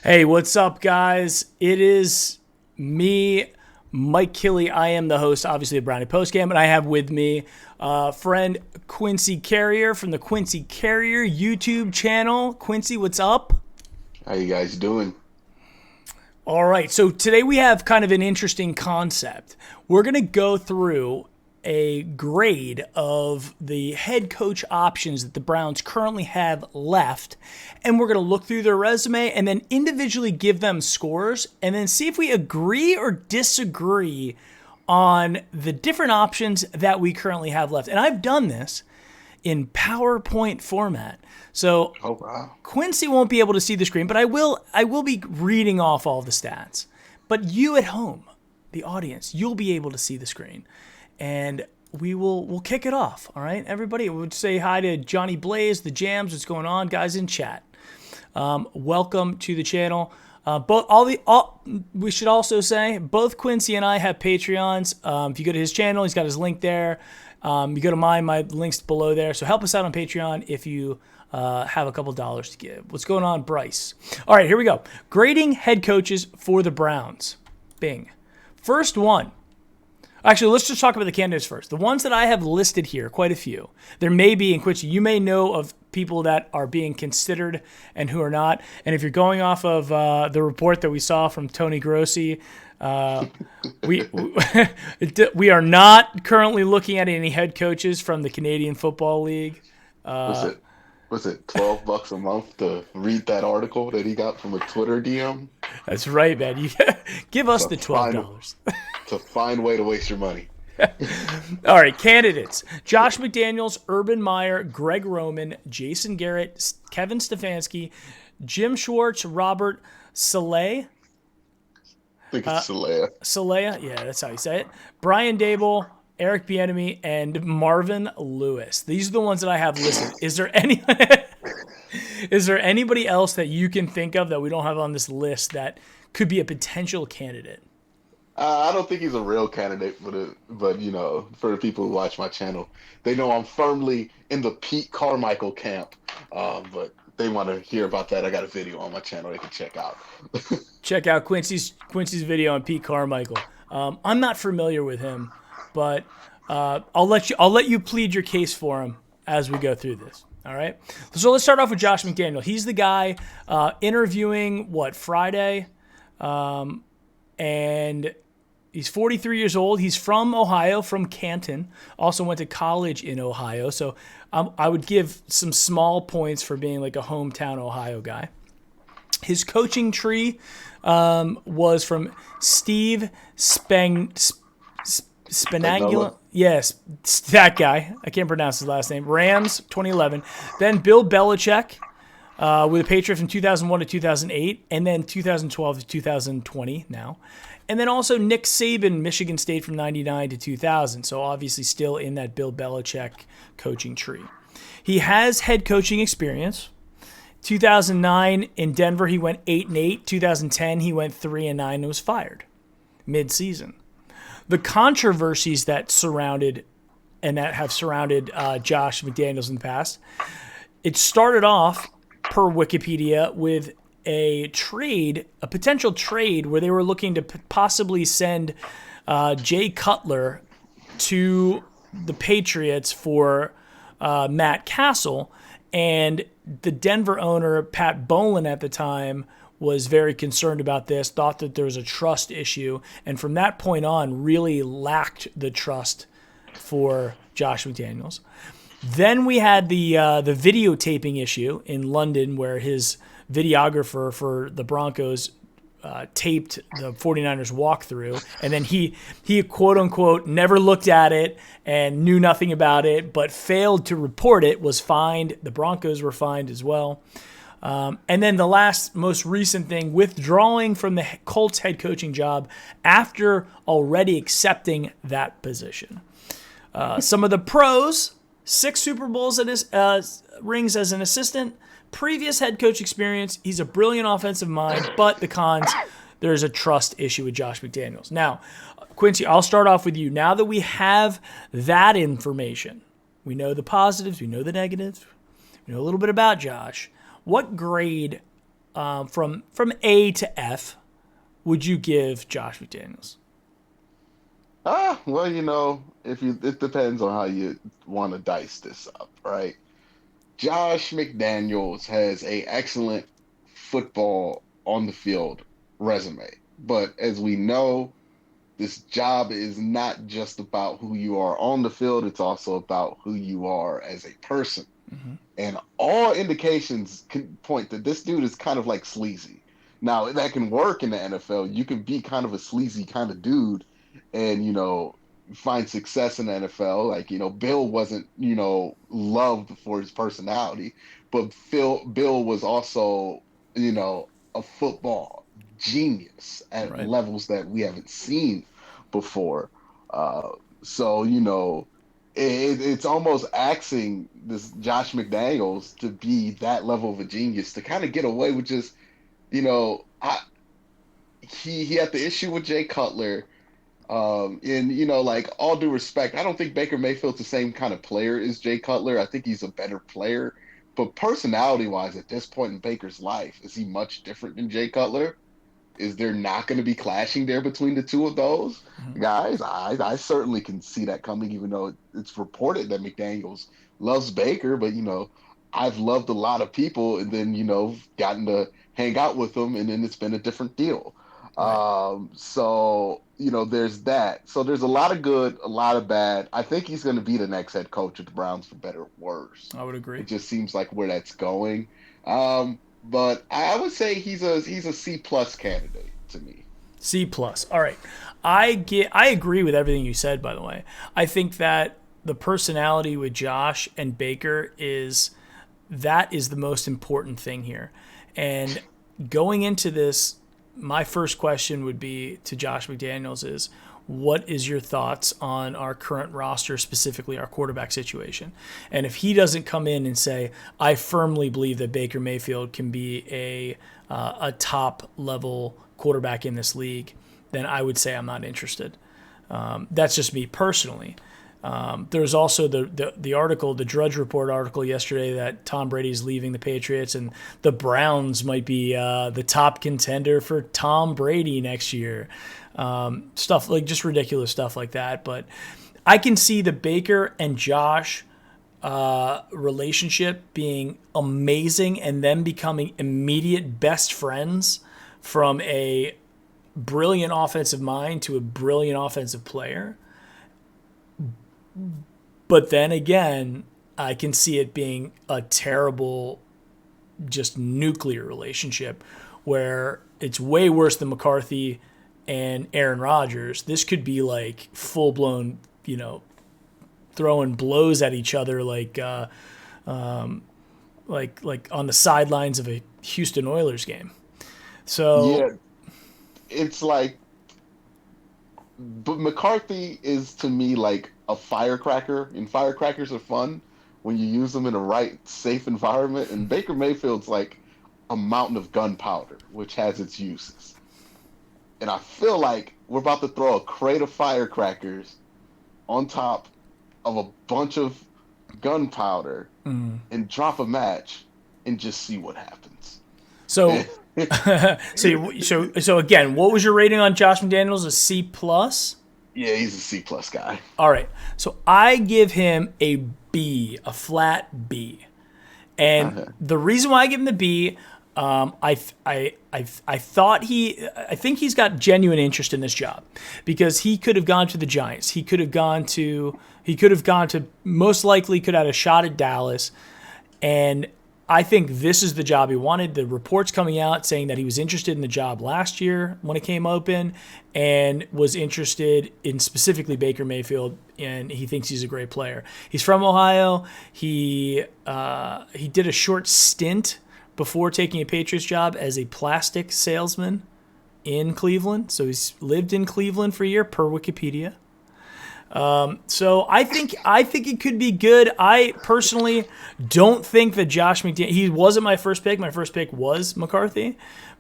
Hey, what's up, guys? It is me, Mike Killey. I am the host, obviously, of Brownie Postgame, and I have with me friend Quincy Carrier from the Quincy Carrier YouTube channel. Quincy, what's up? How you guys doing? All right, so today we have kind of an interesting concept. We're going to go through a grade of the head coach options that the Browns currently have left, and we're going to look through their resume and then individually give them scores and then see if we agree or disagree on the different options that we currently have left. And I've done this in PowerPoint format. So Oh wow. Quincy won't be able to see the screen, but I will be reading off all the stats. But you at home, the audience, you'll be able to see the screen. And we'll kick it off. All right, everybody. We'll say hi to Johnny Blaze, the Jams. What's going on, guys in chat? Welcome to the channel. We should also say both Quincy and I have Patreons. If you go to his channel, he's got his link there. You go to mine, my link's below there. So help us out on Patreon if you have a couple dollars to give. What's going on, Bryce? All right, here we go. Grading head coaches for the Browns. Bing. First one. Actually, let's just talk about the candidates first. The ones that I have listed here, quite a few. There may be, in Quincy, you may know of people that are being considered and who are not. And if you're going off of the report that we saw from Tony Grossi, we are not currently looking at any head coaches from the Canadian Football League. Was it $12 a month to read that article that he got from a Twitter DM? That's right, man. You give us the $12. It's a fine way to waste your money. All right, candidates. Josh McDaniels, Urban Meyer, Greg Roman, Jason Garrett, Kevin Stefanski, Jim Schwartz, Robert Saleh. I think it's Saleh. Saleh, yeah, that's how you say it. Brian Daboll, Eric Bieniemy, and Marvin Lewis. These are the ones that I have listed. Is there anybody else that you can think of that we don't have on this list that could be a potential candidate? I don't think he's a real candidate, but for the people who watch my channel, they know I'm firmly in the Pete Carmichael camp. But they want to hear about that. I got a video on my channel they can check out. Check out Quincy's video on Pete Carmichael. I'm not familiar with him, but I'll let you plead your case for him as we go through this. All right. So let's start off with Josh McDaniel. He's the guy interviewing Friday, and he's 43 years old. He's from Ohio, from Canton. Also went to college in Ohio. So I would give some small points for being like a hometown Ohio guy. His coaching tree was from Steve Spagnuolo. Yes, that guy. I can't pronounce his last name. Rams, 2011. Then Bill Belichick with the Patriots from 2001 to 2008, and then 2012 to 2020 now. And then also Nick Saban, Michigan State from 99 to 2000. So obviously still in that Bill Belichick coaching tree. He has head coaching experience. 2009 in Denver, he went 8-8. 2010, he went 3-9 and was fired mid-season. The controversies that have surrounded Josh McDaniels in the past, it started off, per Wikipedia, with a potential trade where they were looking to possibly send Jay Cutler to the Patriots for Matt Castle, and the Denver owner, Pat Bowlen, at the time was very concerned about this, thought that there was a trust issue, and from that point on really lacked the trust for Josh McDaniels. Then we had the videotaping issue in London where his videographer for the Broncos taped the 49ers walkthrough, and then he quote-unquote never looked at it and knew nothing about it, but failed to report it, was fined. The Broncos were fined as well. And then the most recent thing, withdrawing from the Colts head coaching job after already accepting that position. Some of the pros: 6 Super Bowls and his rings as an assistant, previous head coach experience. He's a brilliant offensive mind, but the cons: there's a trust issue with Josh McDaniels. Now, Quincy, I'll start off with you. Now that we have that information, we know the positives, we know the negatives, we know a little bit about Josh. What grade from A to F would you give Josh McDaniels? Well, it depends on how you want to dice this up, right? Josh McDaniels has a excellent football on the field resume, but as we know, this job is not just about who you are on the field, it's also about who you are as a person. Mm-hmm. And all indications can point that this dude is kind of like sleazy. Now, that can work in the NFL. You can be kind of a sleazy kind of dude and, find success in the NFL. Like, Bill wasn't, loved for his personality, but Bill was also, a football genius at Right. levels that we haven't seen before. So, it's almost axing this Josh McDaniels to be that level of a genius to kind of get away with just, he had the issue with Jay Cutler. And like all due respect, I don't think Baker Mayfield's the same kind of player as Jay Cutler. I think he's a better player. But personality wise, at this point in Baker's life, is he much different than Jay Cutler? Is there not going to be clashing there between the two of those guys? I certainly can see that coming, even though it's reported that McDaniels loves Baker, but I've loved a lot of people and then gotten to hang out with them, and then it's been a different deal. Right. So there's that. So there's a lot of good, a lot of bad. I think he's going to be the next head coach of the Browns, for better or worse. I would agree. It just seems like where that's going. But I would say he's a C plus candidate to me. C plus. All right. I agree with everything you said, by the way. I think that the personality with Josh and Baker is the most important thing here. And going into this, my first question would be to Josh McDaniels is, what is your thoughts on our current roster, specifically our quarterback situation? And if he doesn't come in and say, I firmly believe that Baker Mayfield can be a top level quarterback in this league, then I would say I'm not interested. That's just me personally. There's also the article, the Drudge Report article yesterday that Tom Brady's leaving the Patriots and the Browns might be the top contender for Tom Brady next year. Stuff like just ridiculous stuff like that. But I can see the Baker and Josh relationship being amazing and them becoming immediate best friends from a brilliant offensive mind to a brilliant offensive player. But then again, I can see it being a terrible, just nuclear relationship where it's way worse than McCarthy and Aaron Rodgers. This could be like full-blown, throwing blows at each other like on the sidelines of a Houston Oilers game. So yeah, it's like, but McCarthy is to me like a firecracker, and firecrackers are fun when you use them in a right, safe environment. And Baker Mayfield's like a mountain of gunpowder, which has its uses. And I feel like we're about to throw a crate of firecrackers on top of a bunch of gunpowder and drop a match and just see what happens. So, so again, what was your rating on Josh McDaniels? A C plus? Yeah, he's a C plus guy. All right. So I give him a B, a flat B. And the reason why I give him the B, I think he's got genuine interest in this job because he could have gone to the Giants. He could have gone to most likely could have had a shot at Dallas. And I think this is the job he wanted. The reports coming out saying that he was interested in the job last year when it came open and was interested in specifically Baker Mayfield, and he thinks he's a great player. He's from Ohio. He did a short stint before taking a Patriots job as a plastic salesman in Cleveland. So he's lived in Cleveland for a year per Wikipedia. So I think it could be good. I personally don't think that Josh McDaniels, he wasn't my first pick. My first pick was McCarthy,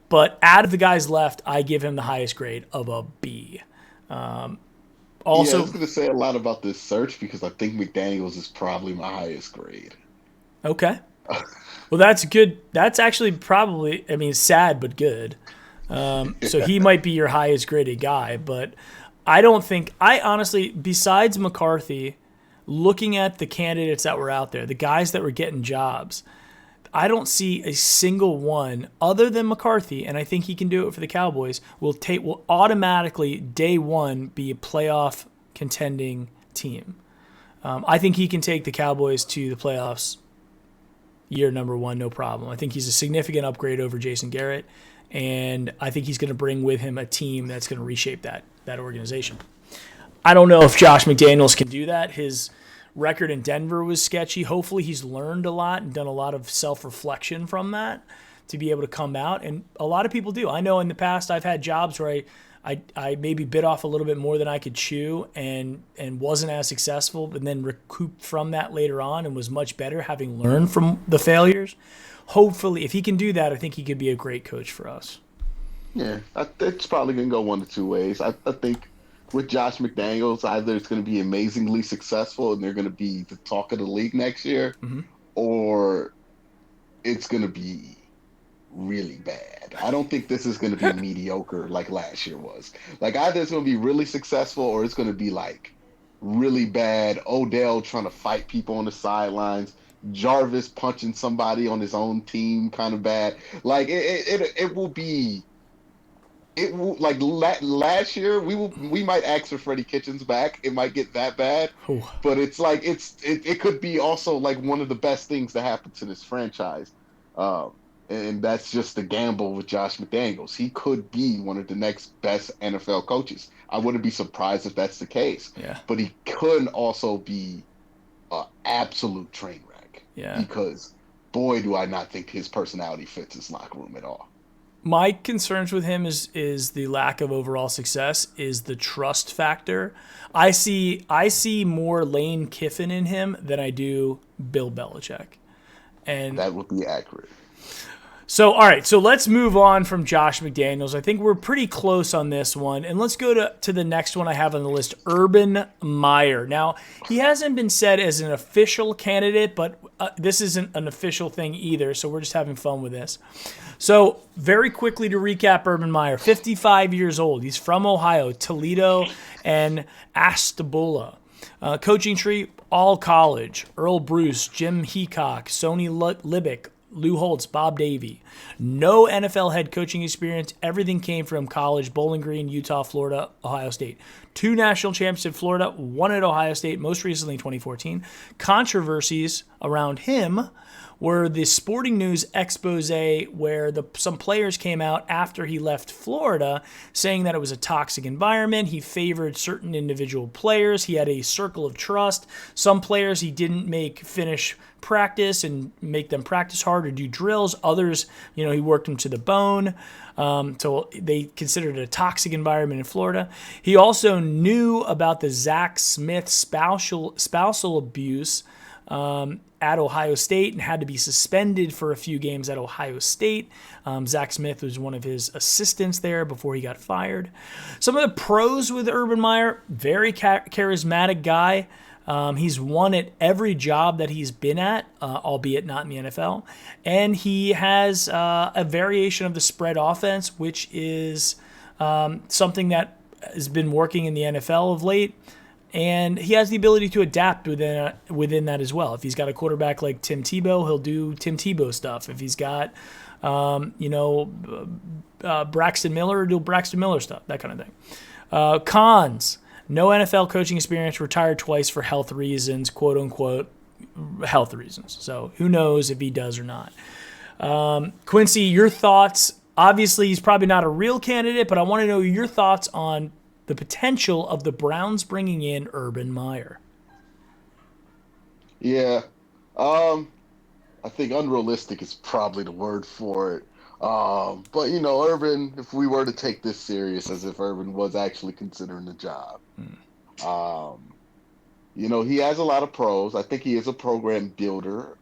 but out of the guys left, I give him the highest grade of a B. Also, I was going to say a lot about this search because I think McDaniels is probably my highest grade. Okay. Well, that's good. That's actually probably, I mean, sad but good. So he might be your highest graded guy, but I honestly, besides McCarthy, looking at the candidates that were out there, the guys that were getting jobs, I don't see a single one other than McCarthy, and I think he can do it for the Cowboys. Will automatically day one be a playoff contending team. I think he can take the Cowboys to the playoffs year number one, no problem. I think he's a significant upgrade over Jason Garrett, and I think he's going to bring with him a team that's going to reshape that organization. I don't know if Josh McDaniels can do that. His record in Denver was sketchy. Hopefully he's learned a lot and done a lot of self-reflection from that to be able to come out. And a lot of people do. I know in the past I've had jobs where I maybe bit off a little bit more than I could chew and wasn't as successful, but then recouped from that later on and was much better having learned from the failures. Hopefully, if he can do that, I think he could be a great coach for us. Yeah, it's probably going to go one of two ways. I think with Josh McDaniels, either it's going to be amazingly successful and they're going to be the talk of the league next year, or it's going to be really bad. I don't think this is going to be mediocre like last year was. Like either it's going to be really successful or it's going to be like really bad. Odell trying to fight people on the sidelines. Jarvis punching somebody on his own team kind of bad. Like it will be it will like last year we might ask for Freddie Kitchens back. It might get that bad, Ooh. but it's like it could be also like one of the best things that happened to this franchise. And that's just the gamble with Josh McDaniels. He could be one of the next best NFL coaches. I wouldn't be surprised if that's the case. Yeah. But he could also be an absolute train wreck. Yeah. Because boy, do I not think his personality fits his locker room at all. My concerns with him is the lack of overall success, is the trust factor. I see more Lane Kiffin in him than I do Bill Belichick. And that would be accurate. So, all right, so let's move on from Josh McDaniels. I think we're pretty close on this one. And let's go to the next one I have on the list, Urban Meyer. Now, he hasn't been said as an official candidate, but this isn't an official thing either, so we're just having fun with this. So, very quickly to recap Urban Meyer, 55 years old. He's from Ohio, Toledo and Ashtabula. Coaching tree, all college. Earl Bruce, Jim Heacock, Sonny Libick, Lou Holtz, Bob Davie. No NFL head coaching experience. Everything came from college, Bowling Green, Utah, Florida, Ohio State. 2 national championships at Florida, 1 at Ohio State, most recently in 2014. Controversies around him were the Sporting News expose where some players came out after he left Florida saying that it was a toxic environment. He favored certain individual players. He had a circle of trust. Some players he didn't make finish practice and make them practice hard or do drills. Others, he worked them to the bone. So they considered it a toxic environment in Florida. He also knew about the Zach Smith spousal abuse at Ohio State and had to be suspended for a few games at Ohio State. Zach Smith was one of his assistants there before he got fired. Some of the pros with Urban Meyer, very charismatic guy. He's won at every job that he's been at, albeit not in the NFL. And he has a variation of the spread offense, which is something that has been working in the NFL of late. And he has the ability to adapt within that as well. If he's got a quarterback like Tim Tebow, he'll do Tim Tebow stuff. If he's got, Braxton Miller, he'll do Braxton Miller stuff, that kind of thing. Cons. No NFL coaching experience, retired twice for health reasons, quote unquote, health reasons. So who knows if he does or not. Quincy, your thoughts. Obviously, he's probably not a real candidate, but I want to know your thoughts on the potential of the Browns bringing in Urban Meyer. Yeah. I think unrealistic is probably the word for it. But, Urban, if we were to take this serious as if Urban was actually considering the job, he has a lot of pros. I think he is a program builder.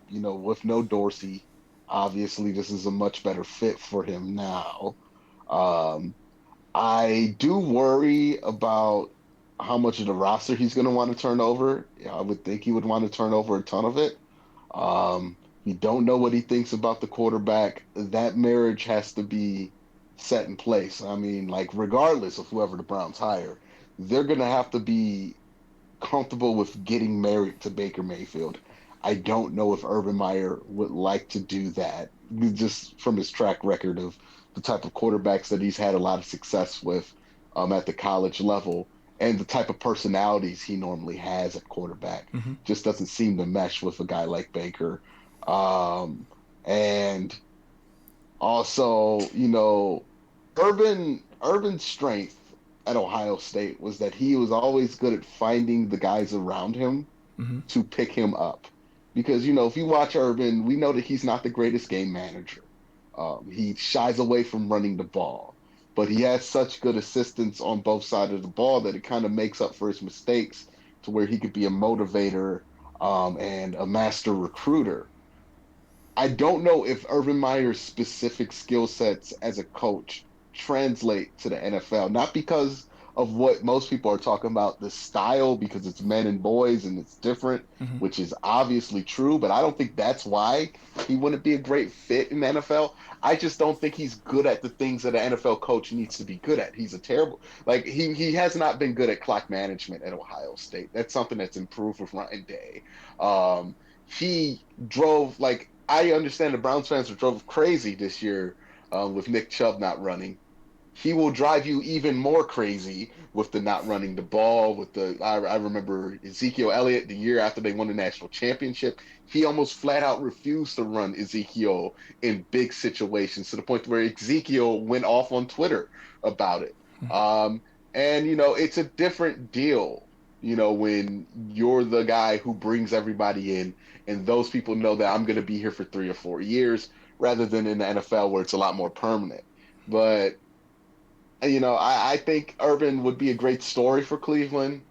With no Dorsey, obviously this is a much better fit for him now. I do worry about how much of the roster he's going to want to turn over. I would think he would want to turn over a ton of it. We don't know what he thinks about the quarterback. That marriage has to be set in place. I mean, like, regardless of whoever the Browns hire, they're going to have to be comfortable with getting married to Baker Mayfield. I don't know if Urban Meyer would like to do that, just from his track record of the type of quarterbacks that he's had a lot of success with at the college level and the type of personalities he normally has at quarterback. Mm-hmm. Just doesn't seem to mesh with a guy like Baker. And also, Urban's strength at Ohio State was that he was always good at finding the guys around him Mm-hmm. to pick him up. Because, if you watch Urban, we know that he's not the greatest game manager. He shies away from running the ball, but he has such good assistance on both sides of the ball that it kind of makes up for his mistakes to where he could be a motivator and a master recruiter. I don't know if Urban Meyer's specific skill sets as a coach translate to the NFL, not because of what most people are talking about, the style, because it's men and boys and it's different, Mm-hmm. which is obviously true, but I don't think that's why he wouldn't be a great fit in the NFL. I just don't think he's good at the things that an NFL coach needs to be good at. He's a terrible, like, he has not been good at clock management at Ohio State. That's something that's improved with Ryan Day. He drove, like, I understand the Browns fans were drove crazy this year with Nick Chubb not running. He will drive you even more crazy with the not running the ball. I remember Ezekiel Elliott the year after they won the national championship. He almost flat out refused to run Ezekiel in big situations to the point where Ezekiel went off on Twitter about it. And it's a different deal. When you're the guy who brings everybody in, and those people know that I'm going to be here for 3 or 4 years, rather than in the NFL where it's a lot more permanent. But I think Urban would be a great story for Cleveland.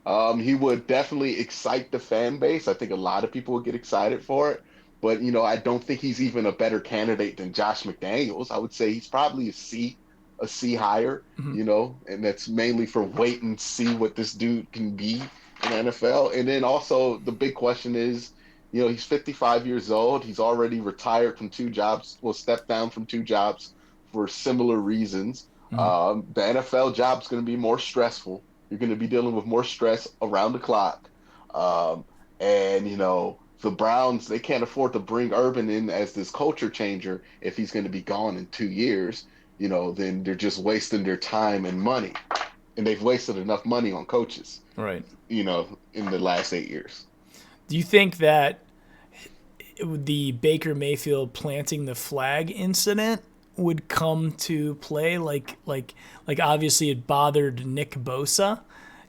He would definitely excite the fan base. I think a lot of people would get excited for it. But, I don't think he's even a better candidate than Josh McDaniels. I would say he's probably a C higher, Mm-hmm. and that's mainly for wait and see what this dude can be in the NFL. And then also the big question is, he's 55 years old. He's already retired from 2 jobs, well, stepped down from 2 jobs for similar reasons. Mm-hmm. The NFL job is going to be more stressful. You're going to be dealing with more stress around the clock. And, the Browns, they can't afford to bring Urban in as this culture changer if he's going to be gone in 2 years. Then they're just wasting their time and money. And they've wasted enough money on coaches, Right. in the last 8 years. Do you think that the Baker Mayfield planting the flag incident would come to play? Like obviously it bothered Nick Bosa.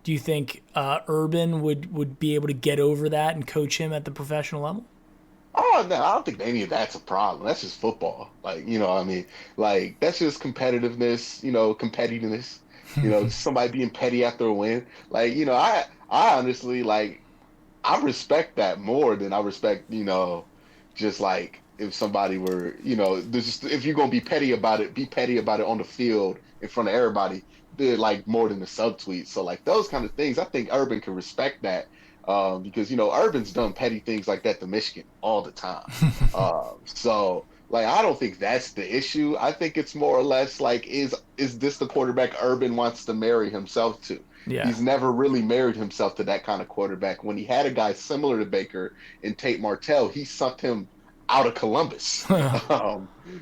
Do you think Urban would be able to get over that and coach him at the professional level? Oh, no, I don't think any of that's a problem. That's just football. Like, what I mean? Like, that's just competitiveness, competitiveness, somebody being petty after a win. Like, I honestly, like, I respect that more than I respect, just like if somebody were, if you're going to be petty about it, be petty about it on the field in front of everybody. They're like more than the subtweet. So, like, those kind of things, I think Urban can respect that. Because Urban's done petty things like that to Michigan all the time. So like I don't think that's the issue. I think it's more or less like is this the quarterback Urban wants to marry himself to? Yeah. He's never really married himself to that kind of quarterback. When he had a guy similar to Baker and Tate Martell, he sucked him out of Columbus.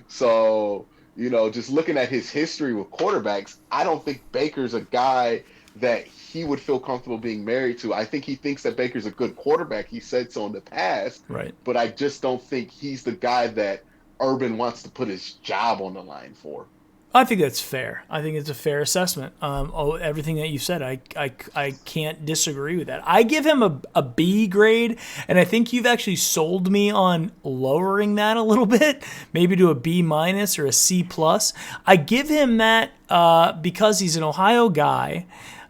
So just looking at his history with quarterbacks, I don't think Baker's a guy that he would feel comfortable being married to. I think he thinks that Baker's a good quarterback. He said so in the past. Right. But I just don't think he's the guy that Urban wants to put his job on the line for. I think that's fair. I think it's a fair assessment. Everything that you said, I can't disagree with that. I give him a B grade, and I think you've actually sold me on lowering that a little bit, maybe to a B minus or a C plus. I give him that because he's an Ohio guy.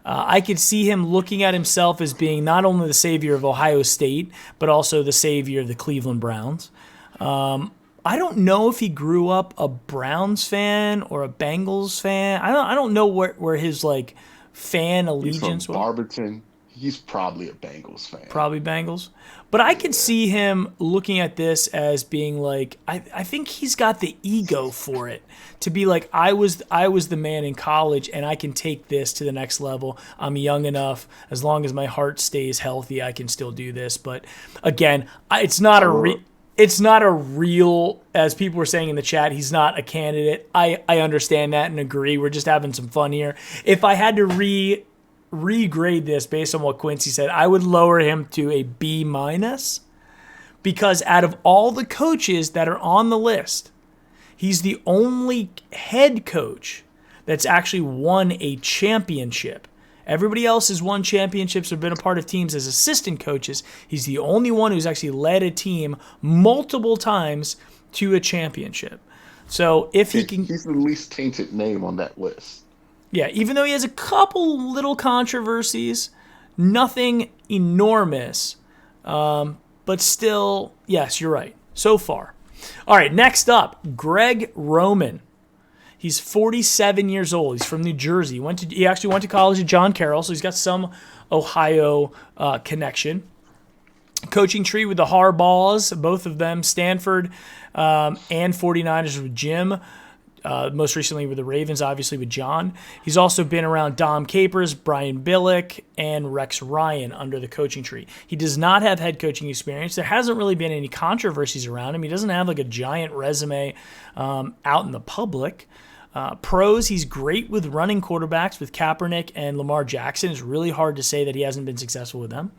I could see him looking at himself as being not only the savior of Ohio State, but also the savior of the Cleveland Browns. I don't know if he grew up a Browns fan or a Bengals fan. I don't know where his like fan allegiance He's from was. Barberton. He's probably a Bengals fan. Probably Bengals. But I could see him looking at this as being like, I think he's got the ego for it to be like, I was the man in college and I can take this to the next level. I'm young enough. As long as my heart stays healthy, I can still do this. But again, it's not a real, as people were saying in the chat, he's not a candidate. I understand that and agree. We're just having some fun here. If I had to regrade this based on what Quincy said, I would lower him to a B minus, because out of all the coaches that are on the list, he's the only head coach that's actually won a championship. Everybody else has won championships or been a part of teams as assistant coaches. He's the only one who's actually led a team multiple times to a championship. So if he can... He's the least tainted name on that list. Yeah, even though he has a couple little controversies, nothing enormous, but still, yes, you're right, so far. All right, next up, Greg Roman. He's 47 years old. He's from New Jersey. He actually went to college at John Carroll, so he's got some Ohio connection. Coaching tree with the Harbaughs, both of them, Stanford and 49ers with Jim. Most recently with the Ravens, obviously with John. He's also been around Dom Capers, Brian Billick, and Rex Ryan under the coaching tree. He does not have head coaching experience. There hasn't really been any controversies around him. He doesn't have like a giant resume out in the public. Pros, he's great with running quarterbacks with Kaepernick and Lamar Jackson. It's really hard to say that he hasn't been successful with them.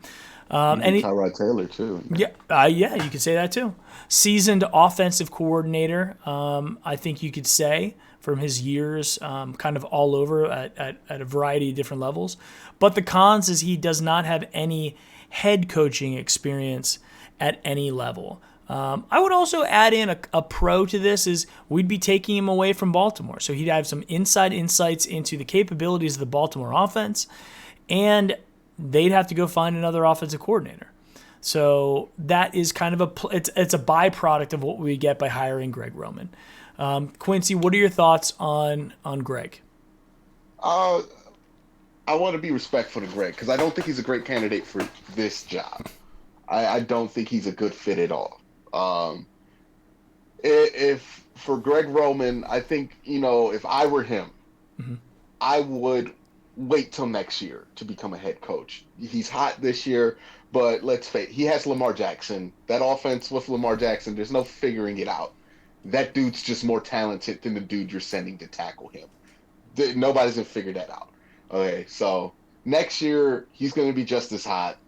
And Tyrod Taylor, too. Yeah, you could say that, too. Seasoned offensive coordinator, I think you could say, from his years kind of all over at a variety of different levels. But the cons is he does not have any head coaching experience at any level. I would also add in a pro to this is we'd be taking him away from Baltimore. So he'd have some inside insights into the capabilities of the Baltimore offense, and they'd have to go find another offensive coordinator. So that is kind of it's a byproduct of what we get by hiring Greg Roman. Quincy, what are your thoughts on Greg? I want to be respectful to Greg because I don't think he's a great candidate for this job. I don't think he's a good fit at all. If for Greg Roman, I think, if I were him, I would wait till next year to become a head coach. He's hot this year, but let's face it, he has Lamar Jackson. That offense with Lamar Jackson, there's no figuring it out. That dude's just more talented than the dude you're sending to tackle him. Nobody's going to figure that out. Okay, so next year, he's going to be just as hot,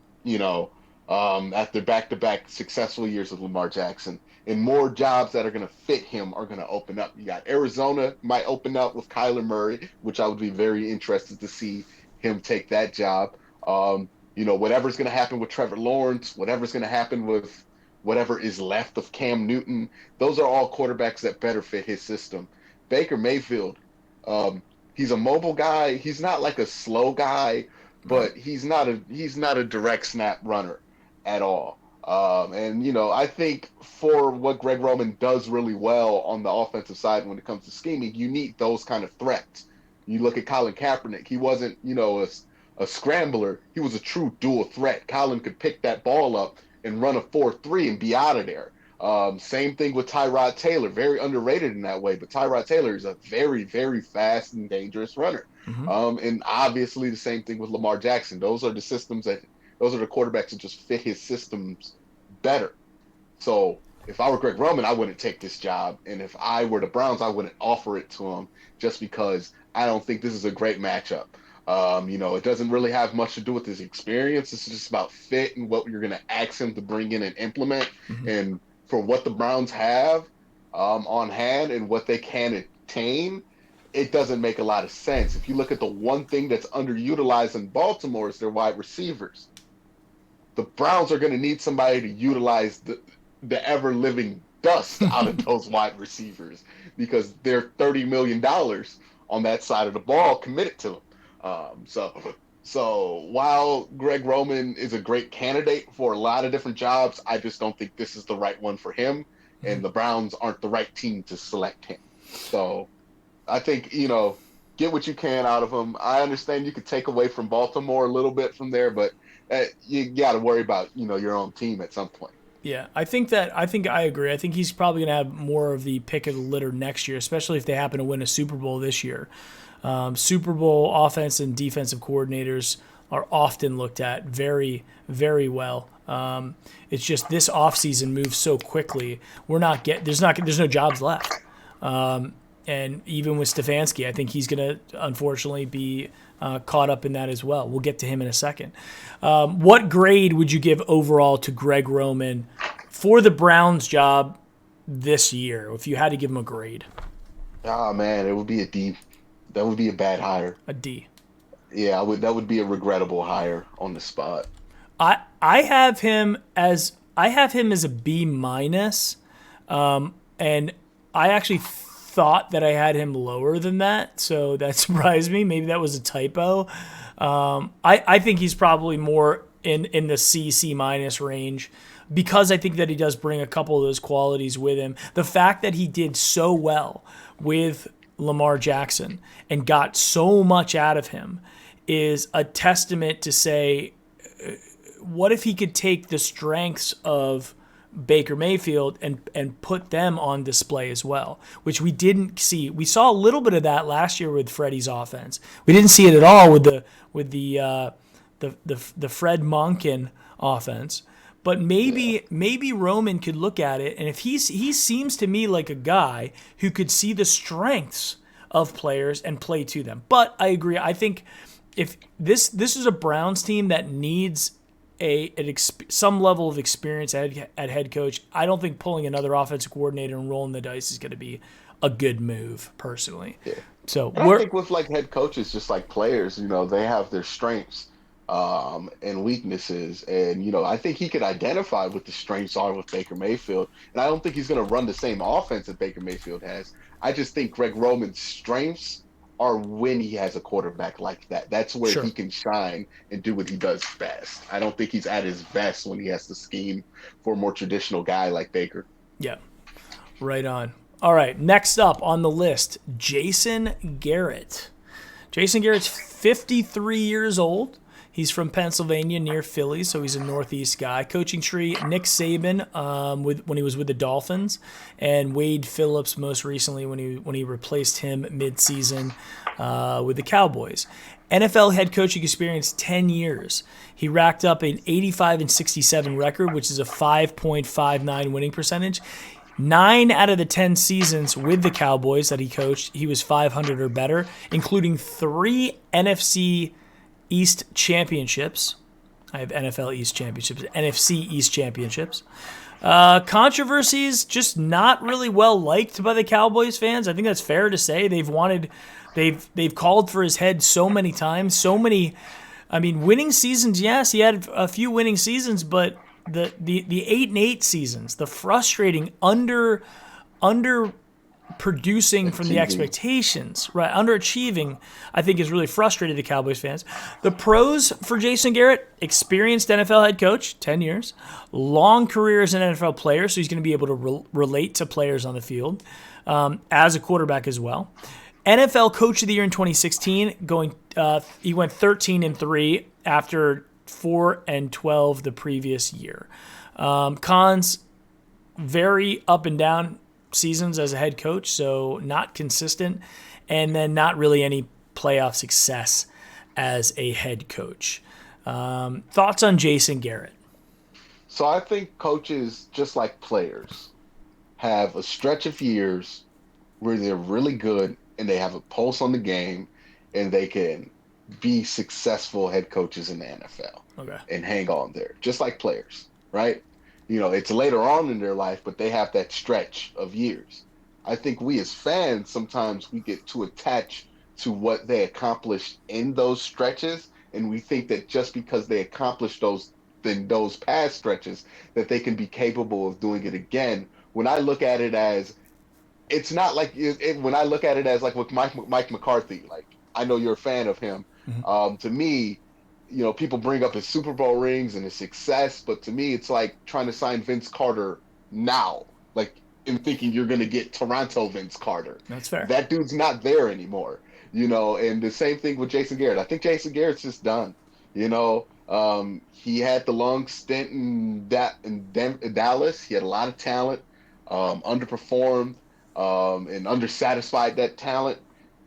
after back-to-back successful years of Lamar Jackson. And more jobs that are going to fit him are going to open up. You got Arizona might open up with Kyler Murray, which I would be very interested to see him take that job. Whatever's going to happen with Trevor Lawrence, whatever's going to happen with whatever is left of Cam Newton, those are all quarterbacks that better fit his system. Baker Mayfield, he's a mobile guy. He's not like a slow guy, but he's not a direct snap runner at all. I think for what Greg Roman does really well on the offensive side when it comes to scheming, you need those kind of threats. You look at Colin Kaepernick. He wasn't, a scrambler. He was a true dual threat. Colin could pick that ball up and run a 4-3 and be out of there. Same thing with Tyrod Taylor. Very underrated in that way, but Tyrod Taylor is a very, very fast and dangerous runner. And obviously the same thing with Lamar Jackson. Those are the quarterbacks that just fit his systems better. So if I were Greg Roman, I wouldn't take this job. And if I were the Browns, I wouldn't offer it to him just because I don't think this is a great matchup. It doesn't really have much to do with his experience. It's just about fit and what you're going to ask him to bring in and implement. And for what the Browns have on hand and what they can attain, it doesn't make a lot of sense. If you look at the one thing that's underutilized in Baltimore is their wide receivers. The Browns are going to need somebody to utilize the ever-living dust out of those wide receivers because they're $30 million on that side of the ball committed to them. So while Greg Roman is a great candidate for a lot of different jobs, I just don't think this is the right one for him, and the Browns aren't the right team to select him. So I think, get what you can out of him. I understand you could take away from Baltimore a little bit from there, but you got to worry about your own team at some point. Yeah, I think I agree. I think he's probably going to have more of the pick of the litter next year, especially if they happen to win a Super Bowl this year. Super Bowl offense and defensive coordinators are often looked at very, very well. It's just this offseason moves so quickly. There's no jobs left. And even with Stefanski, I think he's going to unfortunately be caught up in that as well. We'll get to him in a second. What grade would you give overall to Greg Roman for the Browns job this year, if you had to give him a grade? Oh man, it would be a D. That would be a bad hire. A D. Yeah, that would be a regrettable hire on the spot. I have him as a B minus, and I actually thought that I had him lower than that, so that surprised me. Maybe that was a typo. I think he's probably more in the C minus range, because I think that he does bring a couple of those qualities with him. The fact that he did so well with Lamar Jackson and got so much out of him is a testament to say, what if he could take the strengths of Baker Mayfield and put them on display as well, which we didn't see. We saw a little bit of that last year with Freddie's offense. We didn't see it at all with the Fred Monken offense. But maybe Roman could look at it, and if he seems to me like a guy who could see the strengths of players and play to them. But I agree. I think if this is a Browns team that needs some level of experience at head coach, I don't think pulling another offensive coordinator and rolling the dice is going to be a good move, personally. Yeah. So I think with like head coaches, just like players, they have their strengths and weaknesses, and I think he could identify what the strengths are with Baker Mayfield, and I don't think he's going to run the same offense that Baker Mayfield has. I just think Greg Roman's strengths are when he has a quarterback like that. That's where Sure. he can shine and do what he does best. I don't think he's at his best when he has to scheme for a more traditional guy like Baker. Yeah, right on. All right, next up on the list, Jason Garrett. Jason Garrett's 53 years old. He's from Pennsylvania, near Philly, so he's a Northeast guy. Coaching tree, Nick Saban when he was with the Dolphins, and Wade Phillips most recently when he replaced him midseason with the Cowboys. NFL head coaching experience, 10 years. He racked up an 85-67 record, which is a 5.59 winning percentage. 9 out of the 10 seasons with the Cowboys that he coached, he was 500 or better, including 3 NFC East championships. I have NFL East championships, NFC East championships. Controversies, just not really well liked by the Cowboys fans. I think that's fair to say. They've called for his head so many times. Winning seasons, yes, he had a few winning seasons, but the 8-8 seasons, the frustrating producing from the expectations, right? Underachieving, I think, has really frustrated the Cowboys fans. The pros for Jason Garrett: experienced NFL head coach, 10 years, long career as an NFL player, so he's going to be able to relate to players on the field, as a quarterback as well. NFL Coach of the Year in 2016, he went 13-3 after 4-12 the previous year. Cons, very up and down seasons as a head coach, so not consistent, and then not really any playoff success as a head coach. Thoughts on Jason Garrett? So I think coaches, just like players, have a stretch of years where they're really good and they have a pulse on the game and they can be successful head coaches in the NFL. Okay. And hang on there, just like players, right? It's later on in their life, but they have that stretch of years. I think we as fans, sometimes we get too attached to what they accomplished in those stretches, and we think that just because they accomplished those past stretches, that they can be capable of doing it again. When I look at it as, it's not like when I look at it as like with Mike McCarthy, like I know you're a fan of him. Mm-hmm. To me, people bring up his Super Bowl rings and his success, but to me, it's like trying to sign Vince Carter now, like in thinking you're going to get Toronto Vince Carter. That's fair. That dude's not there anymore, and the same thing with Jason Garrett. I think Jason Garrett's just done. He had the long stint in Dallas. He had a lot of talent, underperformed, and undersatisfied that talent.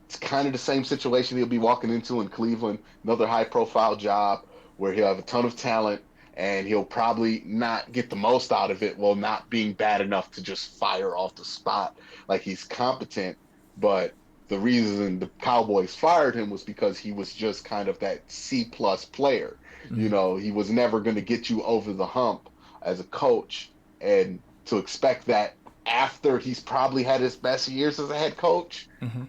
It's kind of the same situation he'll be walking into in Cleveland, another high-profile job where he'll have a ton of talent and he'll probably not get the most out of it while not being bad enough to just fire off the spot. Like, he's competent, but the reason the Cowboys fired him was because he was just kind of that C-plus player. He was never going to get you over the hump as a coach. And to expect that after he's probably had his best years as a head coach,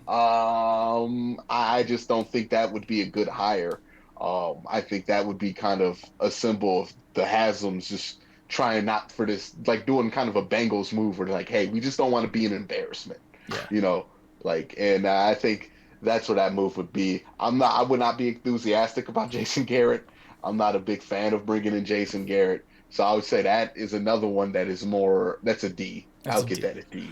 I just don't think that would be a good hire. I think that would be kind of a symbol of the Haslam's just trying not for this, like doing kind of a Bengals move where they're like, hey, we just don't want to be an embarrassment, and I think that's what that move would be. I would not be enthusiastic about Jason Garrett. I'm not a big fan of bringing in Jason Garrett. So I would say that is another one that's a D. I'll get that a D.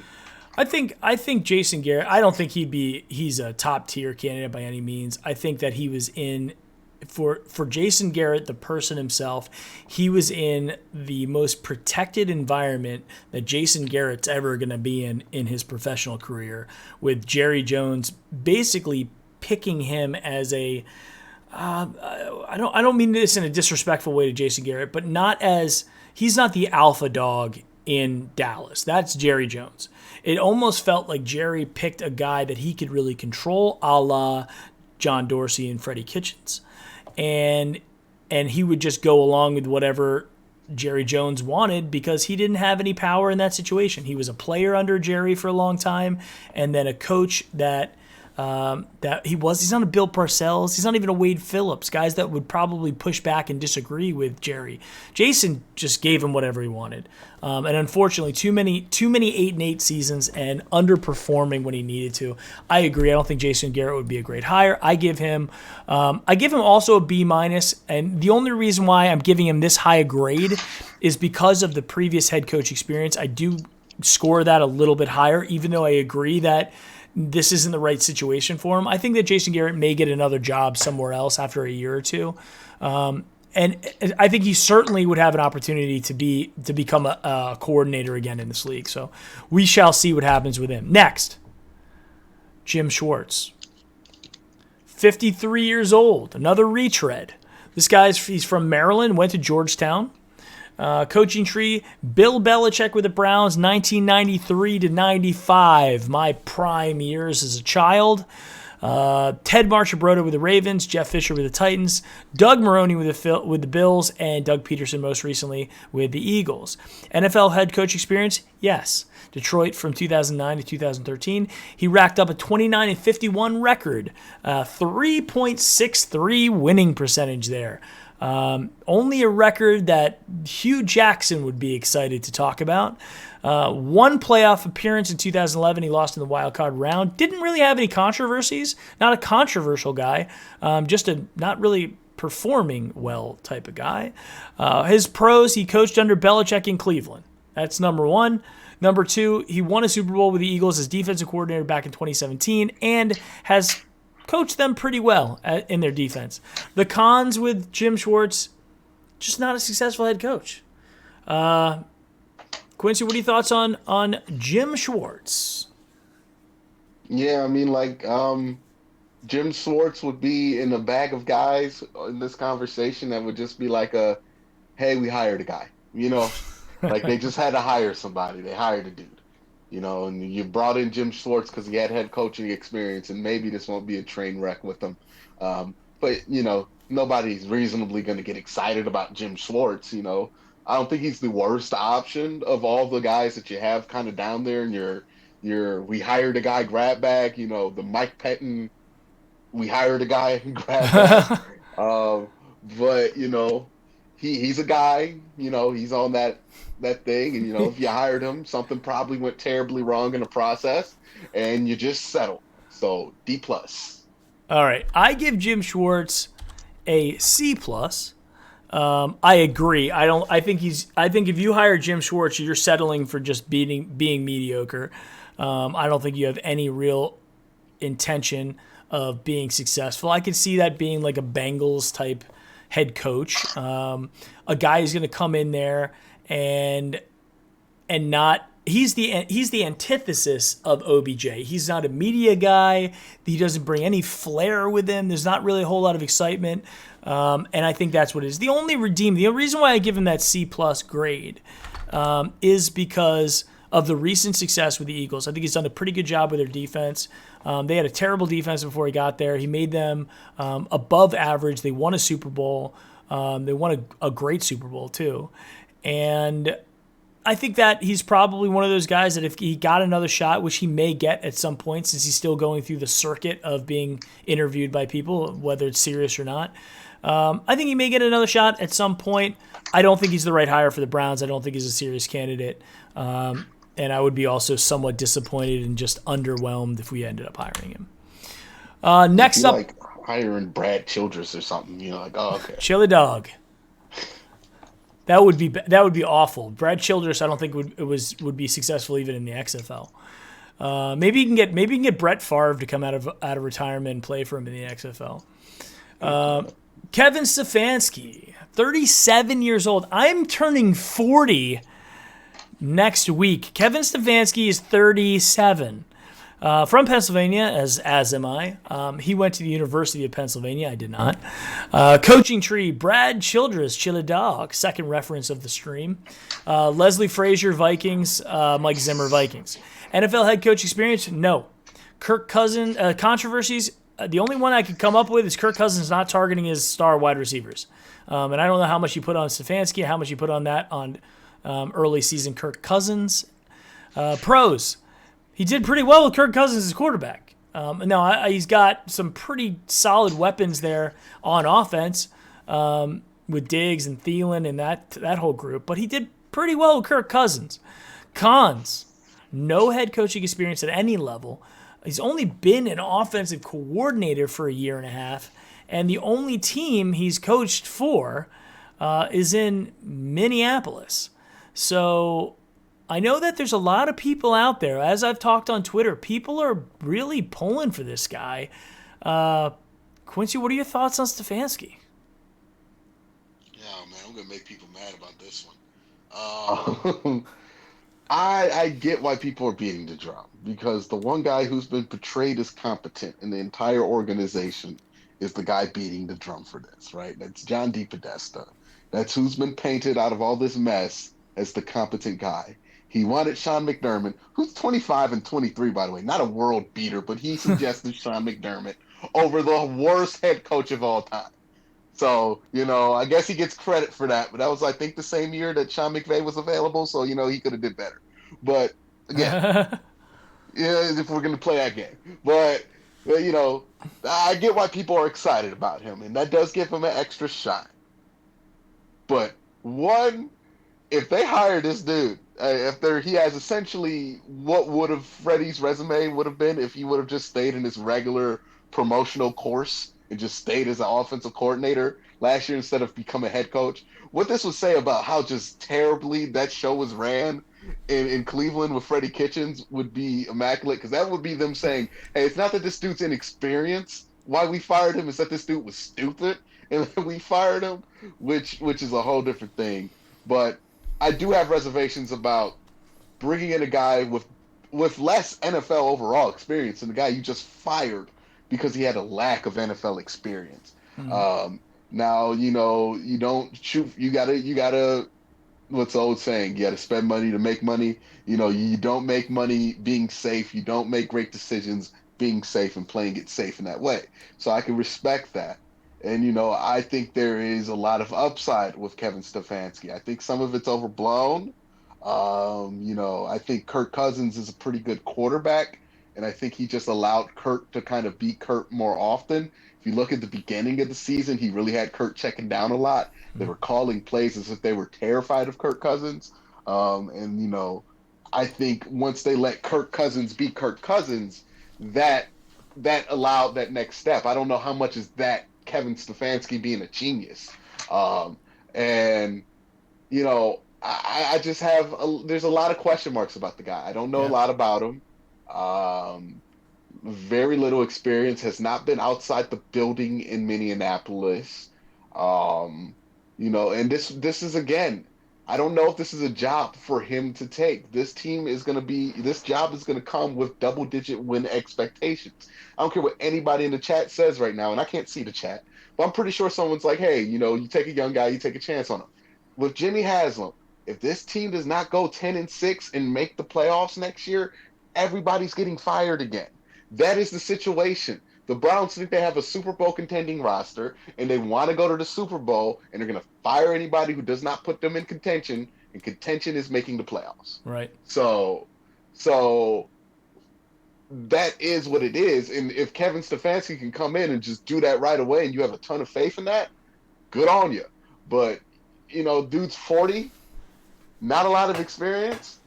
I think Jason Garrett, I don't think he's a top tier candidate by any means. I think that he was in for Jason Garrett, the person himself, he was in the most protected environment that Jason Garrett's ever going to be in his professional career, with Jerry Jones basically picking him as a I don't mean this in a disrespectful way to Jason Garrett, but he's not the alpha dog in Dallas. That's Jerry Jones. It almost felt like Jerry picked a guy that he could really control, a la John Dorsey and Freddie Kitchens. And he would just go along with whatever Jerry Jones wanted because he didn't have any power in that situation. He was a player under Jerry for a long time, and then a coach that he's not a Bill Parcells. He's not even a Wade Phillips, guys that would probably push back and disagree with Jerry. Jason just gave him whatever he wanted. And unfortunately, too many 8-8 seasons and underperforming when he needed to. I agree. I don't think Jason Garrett would be a great hire. I give him also a B-. And the only reason why I'm giving him this high a grade is because of the previous head coach experience. I do score that a little bit higher, even though I agree that this isn't the right situation for him. I think that Jason Garrett may get another job somewhere else after a year or two. And I think he certainly would have an opportunity to become a coordinator again in this league. So we shall see what happens with him. Next, Jim Schwartz. 53 years old, another retread. This he's from Maryland, went to Georgetown. Coaching tree, Bill Belichick with the Browns, 1993 to 95, my prime years as a child. Ted Marchibroda with the Ravens, Jeff Fisher with the Titans, Doug Maroney with the Bills, and Doug Peterson most recently with the Eagles. NFL head coach experience, yes. Detroit from 2009 to 2013. He racked up a 29-51 record, 3.63 winning percentage there. Only a record that Hugh Jackson would be excited to talk about. One playoff appearance in 2011. He lost in the wild card round. Didn't really have any controversies. Not a controversial guy. Just a not really performing well type of guy. His pros, he coached under Belichick in Cleveland. That's number one. Number two, he won a Super Bowl with the Eagles as defensive coordinator back in 2017 and has coached them pretty well in their defense. The cons with Jim Schwartz, just not a successful head coach. Quincy, what are your thoughts on Jim Schwartz? Yeah, I mean, Jim Schwartz would be in a bag of guys in this conversation that would just be like hey, we hired a guy, like they just had to hire somebody. They hired a dude. And you brought in Jim Schwartz because he had head coaching experience, and maybe this won't be a train wreck with him. But nobody's reasonably going to get excited about Jim Schwartz. I don't think he's the worst option of all the guys that you have kind of down there in your we hired a guy grab bag, the Mike Pettin, we hired a guy grab bag. But, he's a guy, he's on that thing. And, if you hired him, something probably went terribly wrong in the process and you just settled. So D+. All right. I give Jim Schwartz a C+. I agree. I think if you hire Jim Schwartz, you're settling for just being mediocre. I don't think you have any real intention of being successful. I could see that being like a Bengals type head coach, a guy who's going to come in there and not. He's the antithesis of OBJ. He's not a media guy. He doesn't bring any flair with him. There's not really a whole lot of excitement, and I think that's what it is. The only reason why I give him that C+ grade is because of the recent success with the Eagles. I think he's done a pretty good job with their defense. They had a terrible defense before he got there. He made them above average. They won a Super Bowl. They won a great Super Bowl too, and I think that he's probably one of those guys that if he got another shot, which he may get at some point since he's still going through the circuit of being interviewed by people, whether it's serious or not, I think he may get another shot at some point. I don't think he's the right hire for the Browns. I don't think he's a serious candidate. And I would be also somewhat disappointed and just underwhelmed if we ended up hiring him. Next up, like hiring Brad Childress or something, like, oh, okay. Chili Dog. That would be awful. Brad Childress, I don't think would be successful even in the XFL. Maybe you can get Brett Favre to come out of retirement and play for him in the XFL. Kevin Stefanski, 37 years old. I'm turning 40 next week. Kevin Stefanski is 37. From Pennsylvania, as am I. He went to the University of Pennsylvania. I did not. Coaching tree, Brad Childress, Chili Dog, second reference of the stream. Leslie Frazier, Vikings. Mike Zimmer, Vikings. NFL head coach experience? No. Kirk Cousins, controversies? The only one I could come up with is Kirk Cousins not targeting his star wide receivers. And I don't know how much you put on Stefanski, how much you put on that on early season Kirk Cousins. Pros. He did pretty well with Kirk Cousins as quarterback. Now, he's got some pretty solid weapons there on offense with Diggs and Thielen and that whole group, but he did pretty well with Kirk Cousins. Cons, no head coaching experience at any level. He's only been an offensive coordinator for a year and a half, and the only team he's coached for is in Minneapolis. So I know that there's a lot of people out there, as I've talked on Twitter, people are really pulling for this guy. Quincy, what are your thoughts on Stefanski? Yeah, man, I'm going to make people mad about this one. I get why people are beating the drum, because the one guy who's been portrayed as competent in the entire organization is the guy beating the drum for this, right? That's John DePodesta. That's who's been painted out of all this mess as the competent guy. He wanted Sean McDermott, who's 25 and 23, by the way, not a world beater, but he suggested Sean McDermott over the worst head coach of all time. So, I guess he gets credit for that. But that was, I think, the same year that Sean McVay was available, so, he could have did better. But, again, if we're going to play that game. But, I get why people are excited about him, and that does give him an extra shine. But, if they hire this dude, he has essentially what would have Freddie's resume would have been if he would have just stayed in his regular promotional course and just stayed as an offensive coordinator last year instead of become a head coach. What this would say about how just terribly that show was ran in Cleveland with Freddie Kitchens would be immaculate, because that would be them saying, hey, it's not that this dude's inexperienced. Why we fired him is that this dude was stupid and we fired him, which is a whole different thing. But I do have reservations about bringing in a guy with less NFL overall experience than the guy you just fired because he had a lack of NFL experience. Mm-hmm. Now, you don't shoot. You gotta. What's the old saying? You gotta spend money to make money. You don't make money being safe. You don't make great decisions being safe and playing it safe in that way. So I can respect that. And, I think there is a lot of upside with Kevin Stefanski. I think some of it's overblown. I think Kirk Cousins is a pretty good quarterback, and I think he just allowed Kirk to kind of beat Kirk more often. If you look at the beginning of the season, he really had Kirk checking down a lot. They were calling plays as if they were terrified of Kirk Cousins. I think once they let Kirk Cousins beat Kirk Cousins, that allowed that next step. I don't know how much is that Kevin Stefanski being a genius. I just have there's a lot of question marks about the guy. I don't know a lot about him. Very little experience, has not been outside the building in Minneapolis. Um, and this is again, I don't know if this is a job for him to take. This job is gonna come with double-digit win expectations. I don't care what anybody in the chat says right now, and I can't see the chat, but I'm pretty sure someone's like, hey, you take a young guy, you take a chance on him. With Jimmy Haslam, if this team does not go 10-6 and make the playoffs next year, everybody's getting fired again. That is the situation. The Browns think they have a Super Bowl contending roster and they want to go to the Super Bowl and they're going to fire anybody who does not put them in contention, and contention is making the playoffs. Right. So that is what it is. And if Kevin Stefanski can come in and just do that right away and you have a ton of faith in that, good on you. But, dude's 40, not a lot of experience.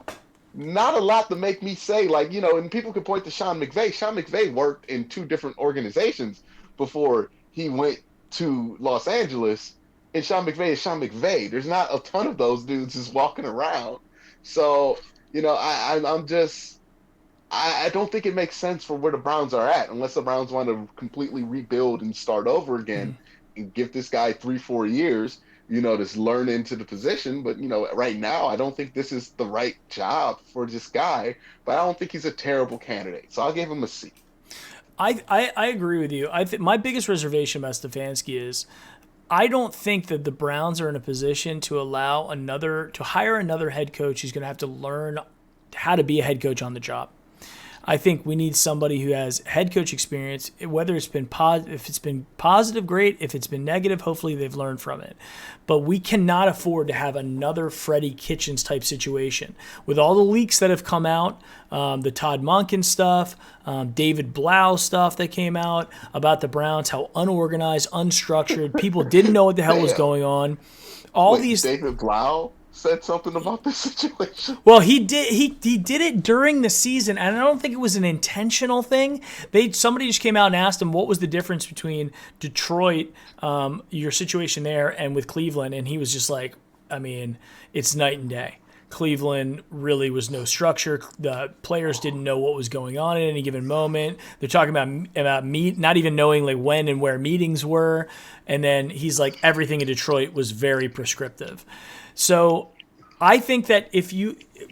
Not a lot to make me say, and people can point to Sean McVay. Sean McVay worked in 2 different organizations before he went to Los Angeles, and Sean McVay is Sean McVay. There's not a ton of those dudes just walking around. So, I don't think it makes sense for where the Browns are at, unless the Browns want to completely rebuild and start over again and give this guy 3-4 years. To learn into the position. But, right now, I don't think this is the right job for this guy, but I don't think he's a terrible candidate. So I'll give him a C. I agree with you. I think my biggest reservation about Stefanski is I don't think that the Browns are in a position to hire another head coach who's going to have to learn how to be a head coach on the job. I think we need somebody who has head coach experience, whether it's been if it's been positive, great. If it's been negative, hopefully they've learned from it. But we cannot afford to have another Freddie Kitchens type situation. With all the leaks that have come out, the Todd Monken stuff, David Blau stuff that came out about the Browns, how unorganized, unstructured, people didn't know what the hell was going on. David Blau said something about this situation. Well, he did. He did it during the season, and I don't think it was an intentional thing. Somebody just came out and asked him what was the difference between Detroit, your situation there, and with Cleveland, and he was just like, I mean, it's night and day. Cleveland really was no structure. The players didn't know what was going on at any given moment. They're talking about not even knowing like when and where meetings were. And then he's like, everything in Detroit was very prescriptive. So I think that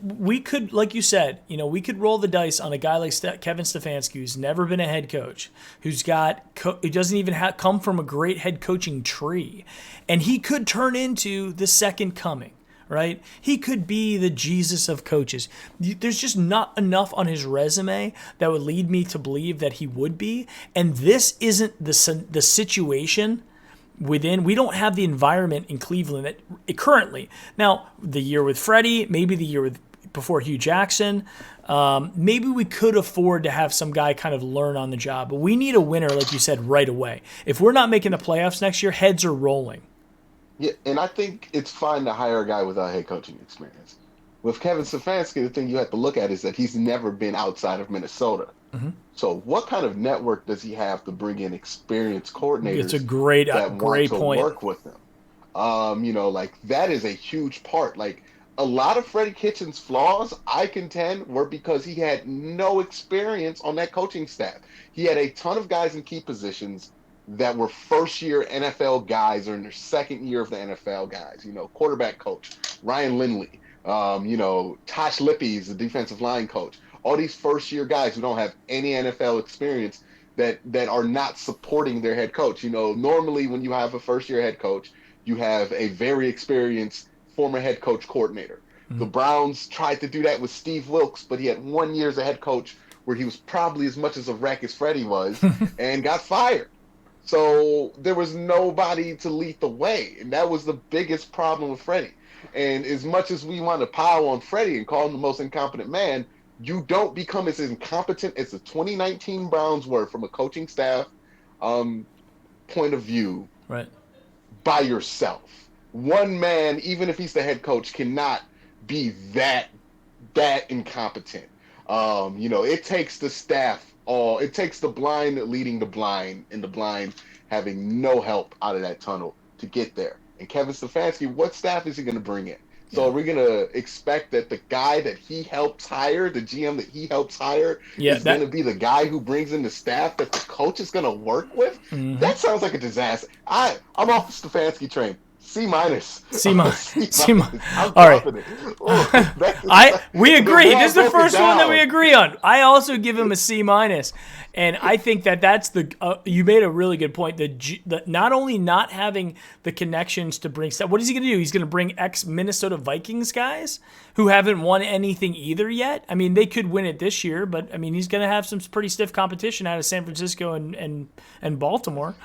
we could, like you said, we could roll the dice on a guy like Kevin Stefanski, who's never been a head coach, who doesn't even come from a great head coaching tree, and he could turn into the second coming. Right? He could be the Jesus of coaches. There's just not enough on his resume that would lead me to believe that he would be. And this isn't the situation within. We don't have the environment in Cleveland that currently. Now, the year with Freddie, maybe the year before Hugh Jackson, maybe we could afford to have some guy kind of learn on the job. But we need a winner, like you said, right away. If we're not making the playoffs next year, heads are rolling. Yeah, and I think it's fine to hire a guy without head coaching experience. With Kevin Stefanski, the thing you have to look at is that he's never been outside of Minnesota. Mm-hmm. So what kind of network does he have to bring in experienced coordinators it's a great want to point. work with him? That is a huge part. Like, a lot of Freddie Kitchens' flaws, I contend, were because he had no experience on that coaching staff. He had a ton of guys in key positions that were first-year NFL guys or in their second year of the NFL guys. Quarterback coach, Ryan Lindley, Tosh Lippy's the defensive line coach. All these first-year guys who don't have any NFL experience that are not supporting their head coach. Normally when you have a first-year head coach, you have a very experienced former head coach coordinator. Mm-hmm. The Browns tried to do that with Steve Wilkes, but he had 1 year as a head coach where he was probably as much as a wreck as Freddie was and got fired. So there was nobody to lead the way, and that was the biggest problem with Freddie. And as much as we want to pile on Freddie and call him the most incompetent man, you don't become as incompetent as the 2019 Browns were from a coaching staff point of view, right, by yourself. One man, even if he's the head coach, cannot be that incompetent. It takes the staff. It takes the blind leading the blind, and the blind having no help out of that tunnel to get there. And Kevin Stefanski, what staff is he going to bring in? So are we going to expect that the guy that he helps hire, the GM that he helps hire, Yeah, is going to be the guy who brings in the staff that the coach is going to work with? That sounds like a disaster. I'm off the Stefanski train. C minus. C minus. C minus. I'm All right. confident. Oh, we agree. This is the first one that we down. agree on. I also give him a C minus, and I think that's the. You made a really good point. The not only not having the connections to bring stuff. What is he going to do? He's going to bring ex Minnesota Vikings guys who haven't won anything either yet. I mean, they could win it this year, but I mean, he's going to have some pretty stiff competition out of San Francisco and Baltimore.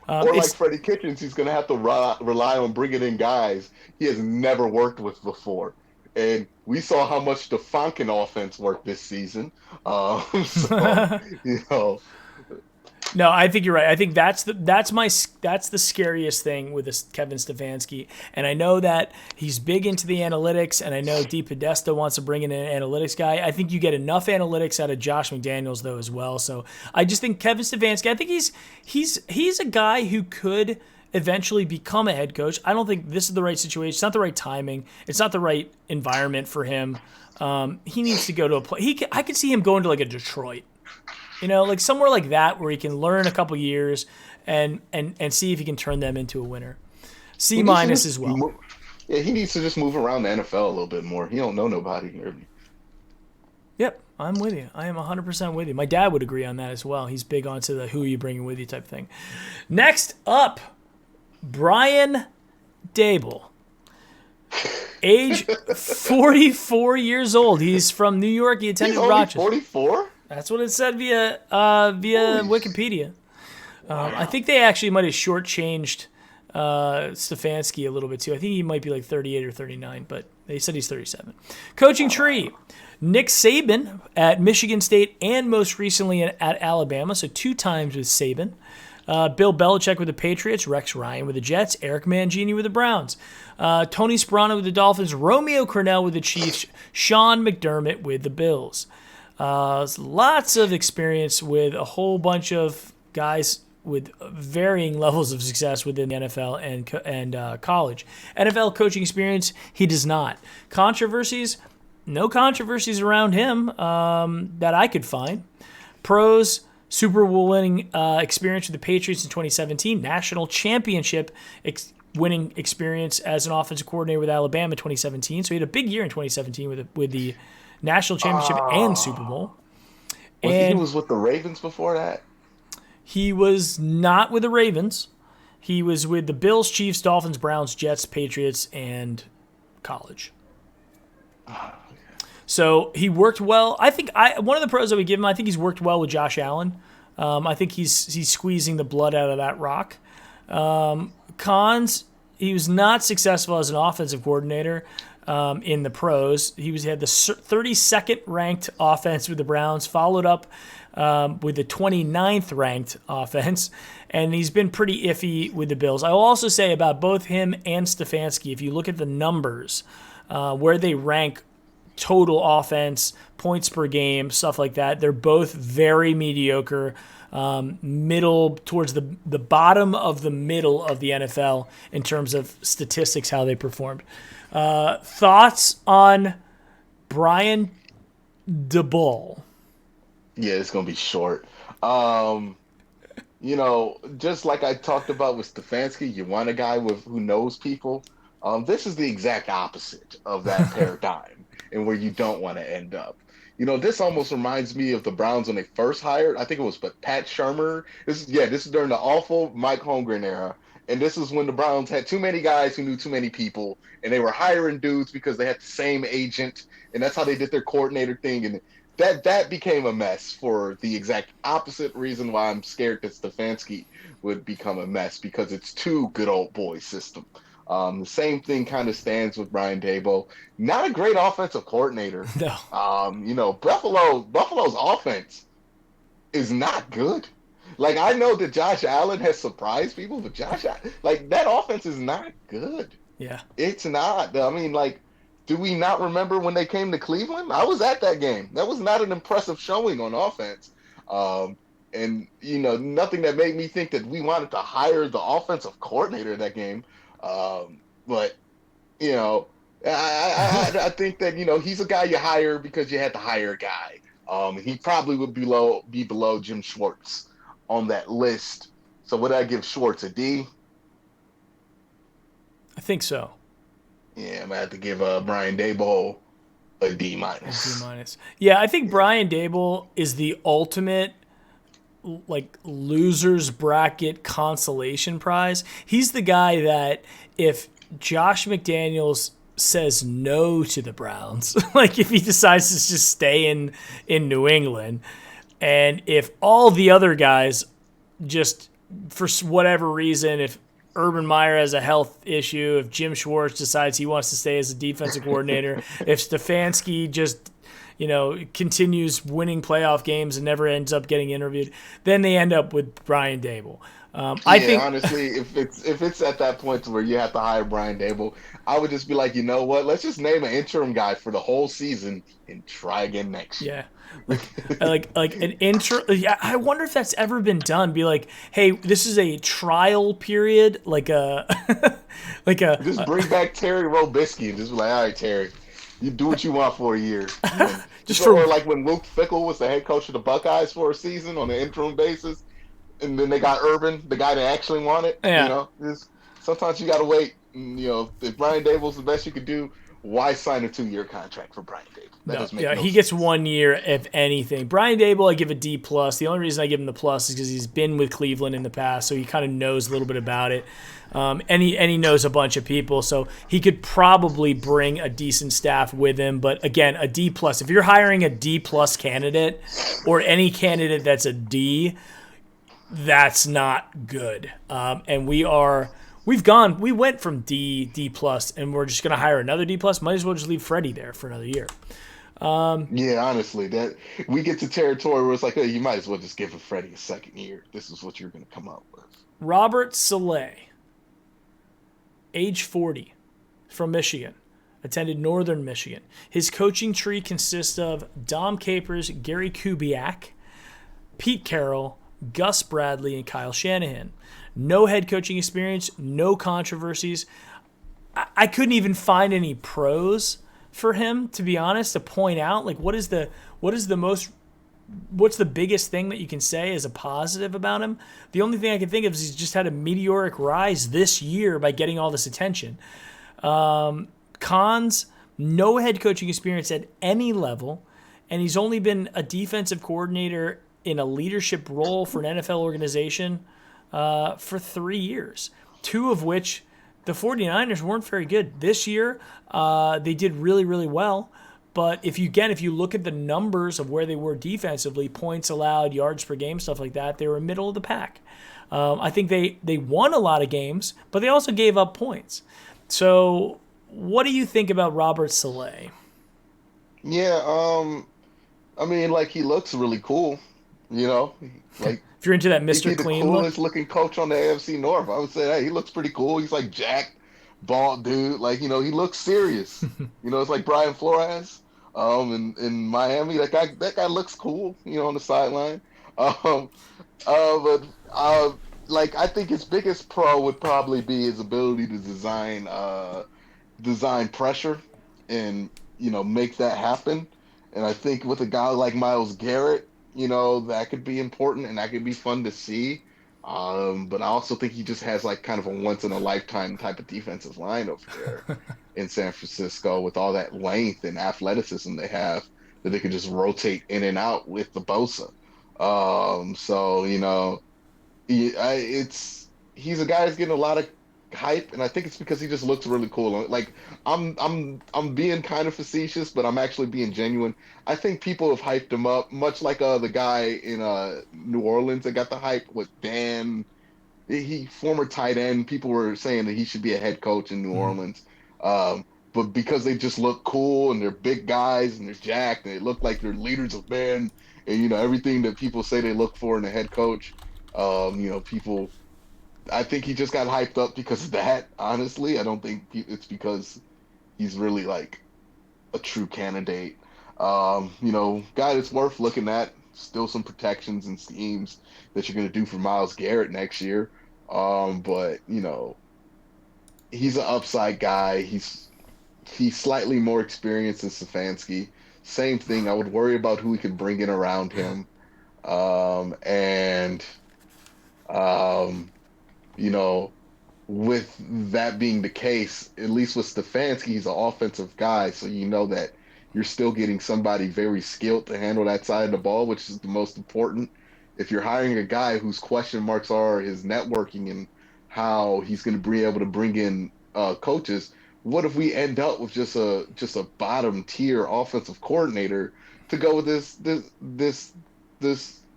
Or like Freddie Kitchens, he's going to have to rely on bringing in guys he has never worked with before. And we saw how much the Fonken offense worked this season. So, you know. No, I think you're right. I think that's the scariest thing with this Kevin Stefanski. And I know that he's big into the analytics, and I know Dee Podesta wants to bring in an analytics guy. I think you get enough analytics out of Josh McDaniels though as well. So I just think Kevin Stefanski. I think he's a guy who could eventually become a head coach. I don't think this is the right situation. It's not the right timing. It's not the right environment for him. He needs to go to a place. I could see him going to like a Detroit. You know, like somewhere like that where he can learn a couple years and see if he can turn them into a winner. C minus as well. Yeah, he needs to just move around the NFL a little bit more. He don't know nobody. Yep, I'm with you. I am 100% with you. My dad would agree on that as well. He's big onto the who are you bringing with you type thing. Next up, Brian Daboll. Age 44 years old. He's from New York. He attended Rochester. 44? That's what it said via Wikipedia. I think they actually might have shortchanged Stefanski a little bit too. I think he might be like 38 or 39, but they said he's 37. Coaching tree: Nick Saban at Michigan State and most recently at Alabama, so 2 times with Saban. Bill Belichick with the Patriots, Rex Ryan with the Jets, Eric Mangini with the Browns, Tony Sparano with the Dolphins, Romeo Crennel with the Chiefs, Sean McDermott with the Bills. Lots of experience with a whole bunch of guys with varying levels of success within the NFL and college. NFL coaching experience, he does not. Controversies, no controversies around him that I could find. Pros, Super Bowl winning experience with the Patriots in 2017, national championship winning experience as an offensive coordinator with Alabama in 2017. So he had a big year in 2017 with the national championship and Super Bowl. He was with the Ravens before that? He was not with the Ravens. He was with the Bills, Chiefs, Dolphins, Browns, Jets, Patriots, and college. So he worked well. I think one of the pros that we give him, I think he's worked well with Josh Allen. I think he's squeezing the blood out of that rock. Cons, he was not successful as an offensive coordinator. In the pros, he had the 32nd ranked offense with the Browns, followed up with the 29th ranked offense, and he's been pretty iffy with the Bills. I will also say about both him and Stefanski, if you look at the numbers, where they rank total offense, points per game, stuff like that, they're both very mediocre, middle towards the bottom of the middle of the NFL in terms of statistics, how they performed. Thoughts on Brian Daboll? Yeah, it's going to be short. Just like I talked about with Stefanski, you want a guy who knows people. This is the exact opposite of that paradigm and where you don't want to end up. This almost reminds me of the Browns when they first hired. I think it was Pat Shurmur. This is during the awful Mike Holmgren era. And this is when the Browns had too many guys who knew too many people, and they were hiring dudes because they had the same agent, and that's how they did their coordinator thing. And that became a mess for the exact opposite reason why I'm scared that Stefanski would become a mess, because it's too good old boy system. The same thing kind of stands with Brian Daboll. Not a great offensive coordinator. No. Buffalo's offense is not good. Like, I know that Josh Allen has surprised people, but that offense is not good. Yeah. It's not. I mean, do we not remember when they came to Cleveland? I was at that game. That was not an impressive showing on offense. And nothing that made me think that we wanted to hire the offensive coordinator that game. But I think that he's a guy you hire because you had to hire a guy. He probably would be below Jim Schwartz on that list. So would I give Schwartz a D? I think so. Yeah, I'm gonna have to give Brian Daboll a D A D minus. minus. Yeah, I think Yeah. Brian Daboll is the ultimate like losers bracket consolation prize. He's the guy that if Josh McDaniels says no to the Browns, like if he decides to just stay in New England, and if all the other guys just for whatever reason, if Urban Meyer has a health issue, if Jim Schwartz decides he wants to stay as a defensive coordinator, if Stefanski just continues winning playoff games and never ends up getting interviewed, then they end up with Brian Daboll. I Yeah, think, honestly, if it's at that point to where you have to hire Brian Daboll, I would just be like, you know what? Let's just name an interim guy for the whole season and try again next yeah, year. like an intro. Yeah, I wonder if that's ever been done. Be like, hey, this is a trial period, like a, like Just bring back Terry Robisky and just be like, all right, Terry, you do what you want for a year. just Or for like when Luke Fickell was the head coach of the Buckeyes for a season on an interim basis, and then they got Urban, the guy they actually wanted. yeah. Sometimes you got to wait. If Brian Daboll's the best you could do, why sign a 2-year contract for Brian Daboll? That No, doesn't make yeah, no he gets sense. 1 year if anything. Brian Daboll, I give a D plus. The only reason I give him the plus is because he's been with Cleveland in the past, so he kind of knows a little bit about it, and he knows a bunch of people, so he could probably bring a decent staff with him. But again, a D plus. If you're hiring a D plus candidate or any candidate that's a D, that's not good. And we went from D plus, and we're just gonna hire another D plus. Might as well just leave Freddie there for another year. Yeah, honestly, that we get to territory where it's like, hey, you might as well just give Freddie a second year. This is what you're going to come up with. Robert Saleh, age 40, from Michigan, attended Northern Michigan. His coaching tree consists of Dom Capers, Gary Kubiak, Pete Carroll, Gus Bradley, and Kyle Shanahan. No head coaching experience, no controversies. I couldn't even find any pros for him, to be honest, to point out. Like, what's the biggest thing that you can say as a positive about him? The only thing I can think of is he's just had a meteoric rise this year by getting all this attention. Cons, no head coaching experience at any level, and he's only been a defensive coordinator in a leadership role for an NFL organization for 3 years, two of which the 49ers weren't very good. This year, they did really, really well. But if you look at the numbers of where they were defensively, points allowed, yards per game, stuff like that, they were middle of the pack. I think they won a lot of games, but they also gave up points. So what do you think about Robert Saleh? Yeah, I mean, like he looks really cool, you know, like If you're into that he'd Mr. be the Clean look? coolest looking coach on the AFC North. I would say, hey, he looks pretty cool. He's like jacked, bald dude. Like, he looks serious. It's like Brian Flores. In Miami, that guy looks cool, on the sideline. Um, but like I think his biggest pro would probably be his ability to design pressure and make that happen. And I think with a guy like Myles Garrett, that could be important and that could be fun to see. But I also think he just has like kind of a once in a lifetime type of defensive line over there in San Francisco with all that length and athleticism they have that they could just rotate in and out with the Bosa. So he's a guy that's getting a lot of hype, and I think it's because he just looks really cool. Like I'm being kind of facetious, but I'm actually being genuine. I think people have hyped him up, much like the guy in New Orleans that got the hype with Dan. He former tight end. People were saying that he should be a head coach in New Orleans, but because they just look cool and they're big guys and they're jacked and they look like they're leaders of men and everything that people say they look for in a head coach. People. I think he just got hyped up because of that. Honestly, I don't think it's because he's really like a true candidate. Guy that's worth looking at. Still some protections and schemes that you're going to do for Myles Garrett next year. But he's an upside guy. he's slightly more experienced than Stefanski. Same thing. I would worry about who we could bring in around him. And um, you know, with that being the case, at least with Stefanski, he's an offensive guy, so you know that you're still getting somebody very skilled to handle that side of the ball, which is the most important. If you're hiring a guy whose question marks are his networking and how he's going to be able to bring in coaches, what if we end up with just a bottom tier offensive coordinator to go with this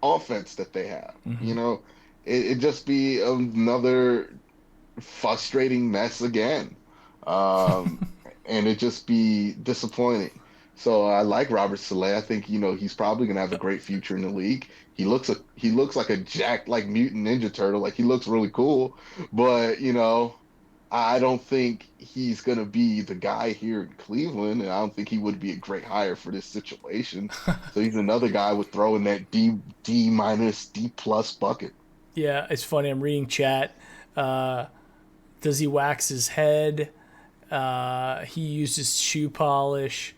offense that they have? Mm-hmm. You know, it'd just be another frustrating mess again. Um, and it just be disappointing. So I like Robert Saleh. I think, he's probably gonna have a great future in the league. He looks like a jacked like mutant ninja turtle. Like he looks really cool. But, I don't think he's gonna be the guy here in Cleveland, and I don't think he would be a great hire for this situation. So he's another guy with throwing that D minus D plus bucket. Yeah, it's funny. I'm reading chat. Does he wax his head? He uses shoe polish.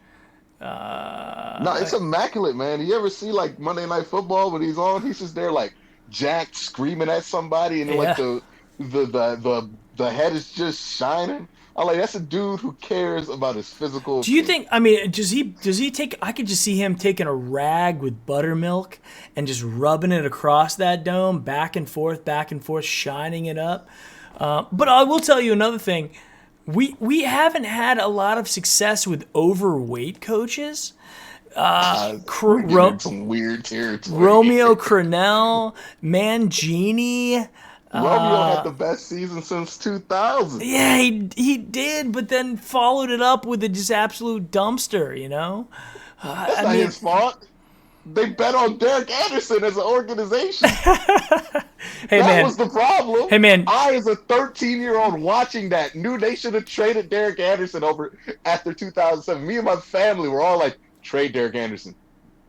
No, it's immaculate, man. You ever see like Monday Night Football when he's on? He's just there like jacked, screaming at somebody, and like Yeah. the head is just shining. I'm like, that's a dude who cares about his physical Do you appearance. think? I mean, does he take? I could just see him taking a rag with buttermilk and just rubbing it across that dome, back and forth, shining it up. But I will tell you another thing. We haven't had a lot of success with overweight coaches. We're getting into some weird territory. Romeo Crennel, Mangini. Romeo had the best season since 2000. Yeah, he did, but then followed it up with a just absolute dumpster. That's I not mean, his fault. They bet on Derek Anderson as an organization. hey That man, was the problem. hey man, I, as a 13-year-old watching that, knew they should have traded Derek Anderson over after 2007. Me and my family were all like, trade Derek Anderson.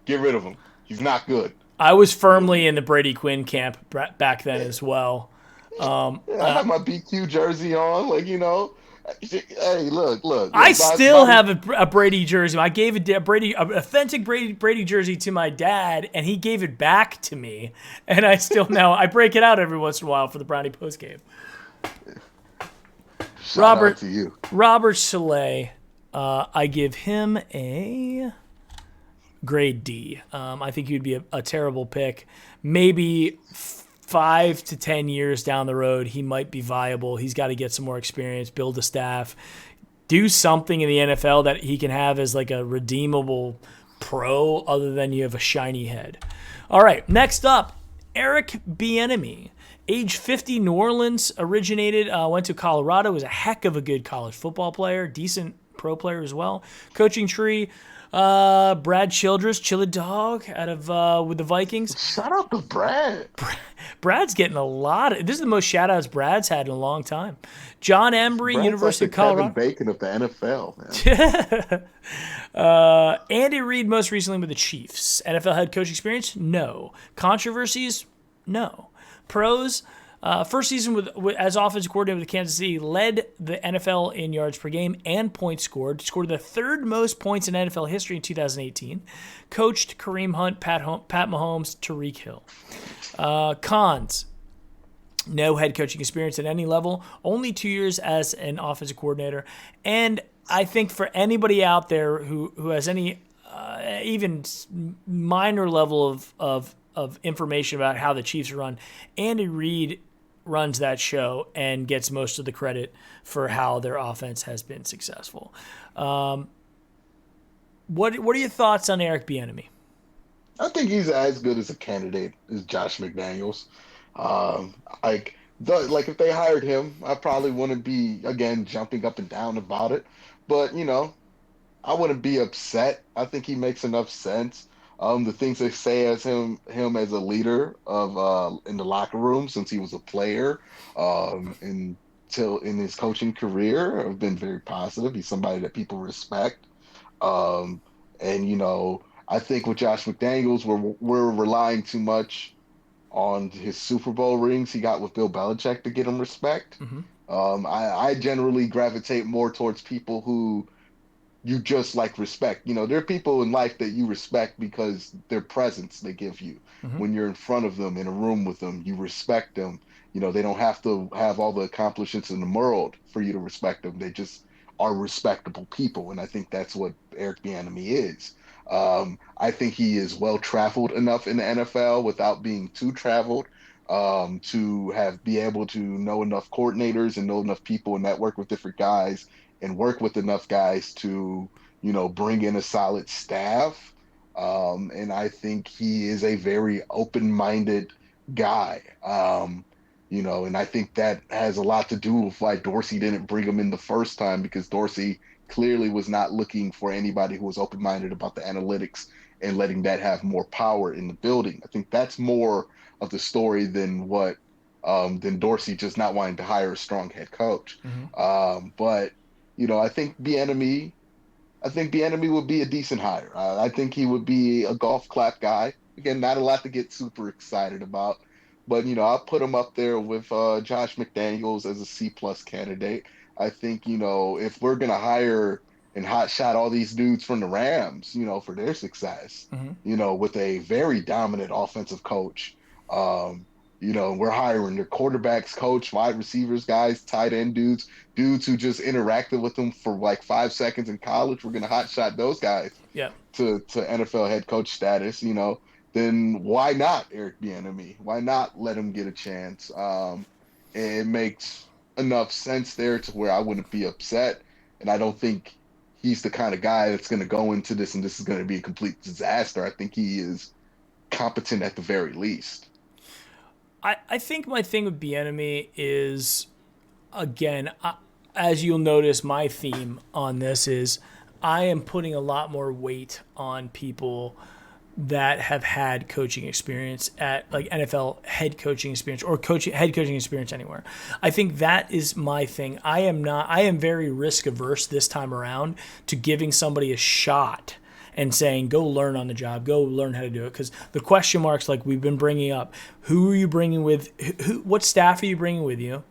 Get rid of him. He's not good. I was firmly in the Brady Quinn camp back then as well. Yeah, I have my BQ jersey on. Like, hey, look. I still Bobby, have a Brady jersey. I gave an authentic Brady jersey to my dad, and he gave it back to me. And I still now I break it out every once in a while for the Brownie post game. shout out to you. Robert Saleh, I give him a grade D. I think he'd be a terrible pick. Maybe 5 to 10 years down the road, he might be viable. He's got to get some more experience, build a staff, do something in the NFL that he can have as like a redeemable pro other than you have a shiny head. All right, next up, Eric Bieniemy. Age 50, New Orleans originated, went to Colorado, was a heck of a good college football player, decent pro player as well. Coaching tree, Brad Childress, Chilla Dog, out of with the Vikings. Shout out to Brad. Brad's getting a lot of. This is the most shout outs Brad's had in a long time. John Embry, Brad's University like of the Kevin Colorado. Bacon of the NFL, man. Andy Reid, most recently with the Chiefs. NFL head coach experience? No. Controversies? No. Pros? First season as offensive coordinator with Kansas City, led the NFL in yards per game and points scored. Scored the third most points in NFL history in 2018. Coached Kareem Hunt, Pat Mahomes, Tariq Hill. Cons. No head coaching experience at any level. Only 2 years as an offensive coordinator. And I think for anybody out there who has any even minor level of information about how the Chiefs run, Andy Reid runs that show and gets most of the credit for how their offense has been successful. What are your thoughts on Eric Bieniemy? I think he's as good as a candidate as Josh McDaniels. Like if they hired him, I probably wouldn't be again jumping up and down about it. But I wouldn't be upset. I think he makes enough sense. The things they say as him as a leader of in the locker room since he was a player, until in his coaching career have been very positive. He's somebody that people respect. And I think with Josh McDaniels, we're relying too much on his Super Bowl rings he got with Bill Belichick to get him respect. Mm-hmm. I generally gravitate more towards people who you just like respect. There are people in life that you respect because their presence they give you. Mm-hmm. When you're in front of them, in a room with them, you respect them. They don't have to have all the accomplishments in the world for you to respect them. They just are respectable people. And I think that's what Eric Bieniemy is. I think he is well traveled enough in the NFL without being too traveled, to be able to know enough coordinators and know enough people and network with different guys and work with enough guys to, bring in a solid staff. And I think he is a very open-minded guy. And I think that has a lot to do with why Dorsey didn't bring him in the first time, because Dorsey clearly was not looking for anybody who was open-minded about the analytics and letting that have more power in the building. I think that's more of the story than Dorsey just not wanting to hire a strong head coach. Mm-hmm. But I think Bieniemy would be a decent hire. I think he would be a golf clap guy. Again, not a lot to get super excited about, but I'll put him up there with Josh McDaniels as a C+ candidate. I think if we're gonna hire and hot shot all these dudes from the Rams, for their success, Mm-hmm. with a very dominant offensive coach. We're hiring their quarterbacks coach, wide receivers guys, tight end dudes who just interacted with them for like 5 seconds in college. We're gonna hotshot those guys Yeah. to NFL head coach status. Then why not Eric Bieniemy? Why not let him get a chance? It makes enough sense there to where I wouldn't be upset, and I don't think he's the kind of guy that's going to go into this and this is going to be a complete disaster. I think he is competent at the very least. I think my thing with Bieniemy is, again, as you'll notice, my theme on this is I am putting a lot more weight on people that have had coaching experience at like NFL head coaching experience or head coaching experience anywhere. I think that is my thing. I am very risk averse this time around to giving somebody a shot and saying, go learn on the job, go learn how to do it. Because the question marks, like we've been bringing up, who are you bringing with, what staff are you bringing with you?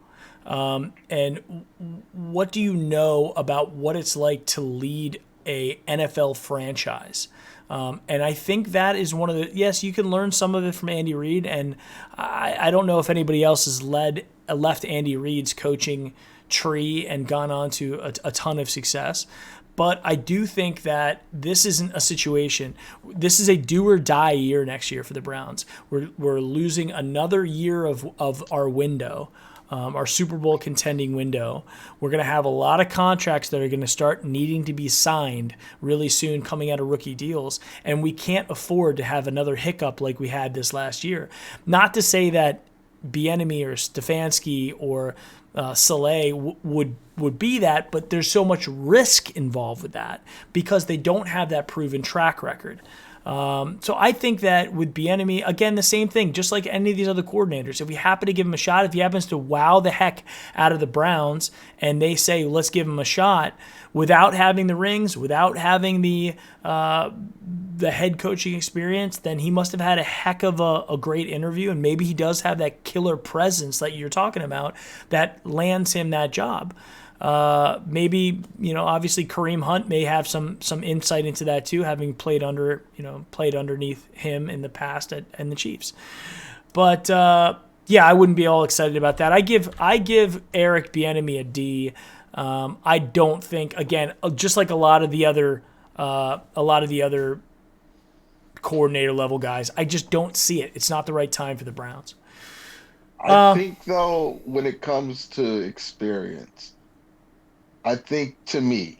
And what do you know about what it's like to lead a NFL franchise? And I think that is one of the, yes, you can learn some of it from Andy Reid. And I don't know if anybody else has left Andy Reid's coaching tree and gone on to a ton of success. But I do think that this isn't a situation. This is a do or die year next year for the Browns. We're losing another year of our window, our Super Bowl contending window. We're going to have a lot of contracts that are going to start needing to be signed really soon coming out of rookie deals. And we can't afford to have another hiccup like we had this last year. Not to say that Bieniemy or Stefanski or Saleh would be that, but there's so much risk involved with that because they don't have that proven track record. So I think that with Bieniemy, again, the same thing, just like any of these other coordinators. If we happen to give him a shot, if he happens to wow the heck out of the Browns and they say, let's give him a shot without having the rings, without having the head coaching experience, then he must have had a heck of a great interview. And maybe he does have that killer presence that you're talking about that lands him that job. Maybe, obviously Kareem Hunt may have some insight into that too, having played underneath him in the past and the Chiefs. But yeah, I wouldn't be all excited about that. I give Eric Bieniemy a D. I don't think, again, just like a lot of the other coordinator level guys, I just don't see it. It's not the right time for the Browns. I think though, when it comes to experience, I think to me,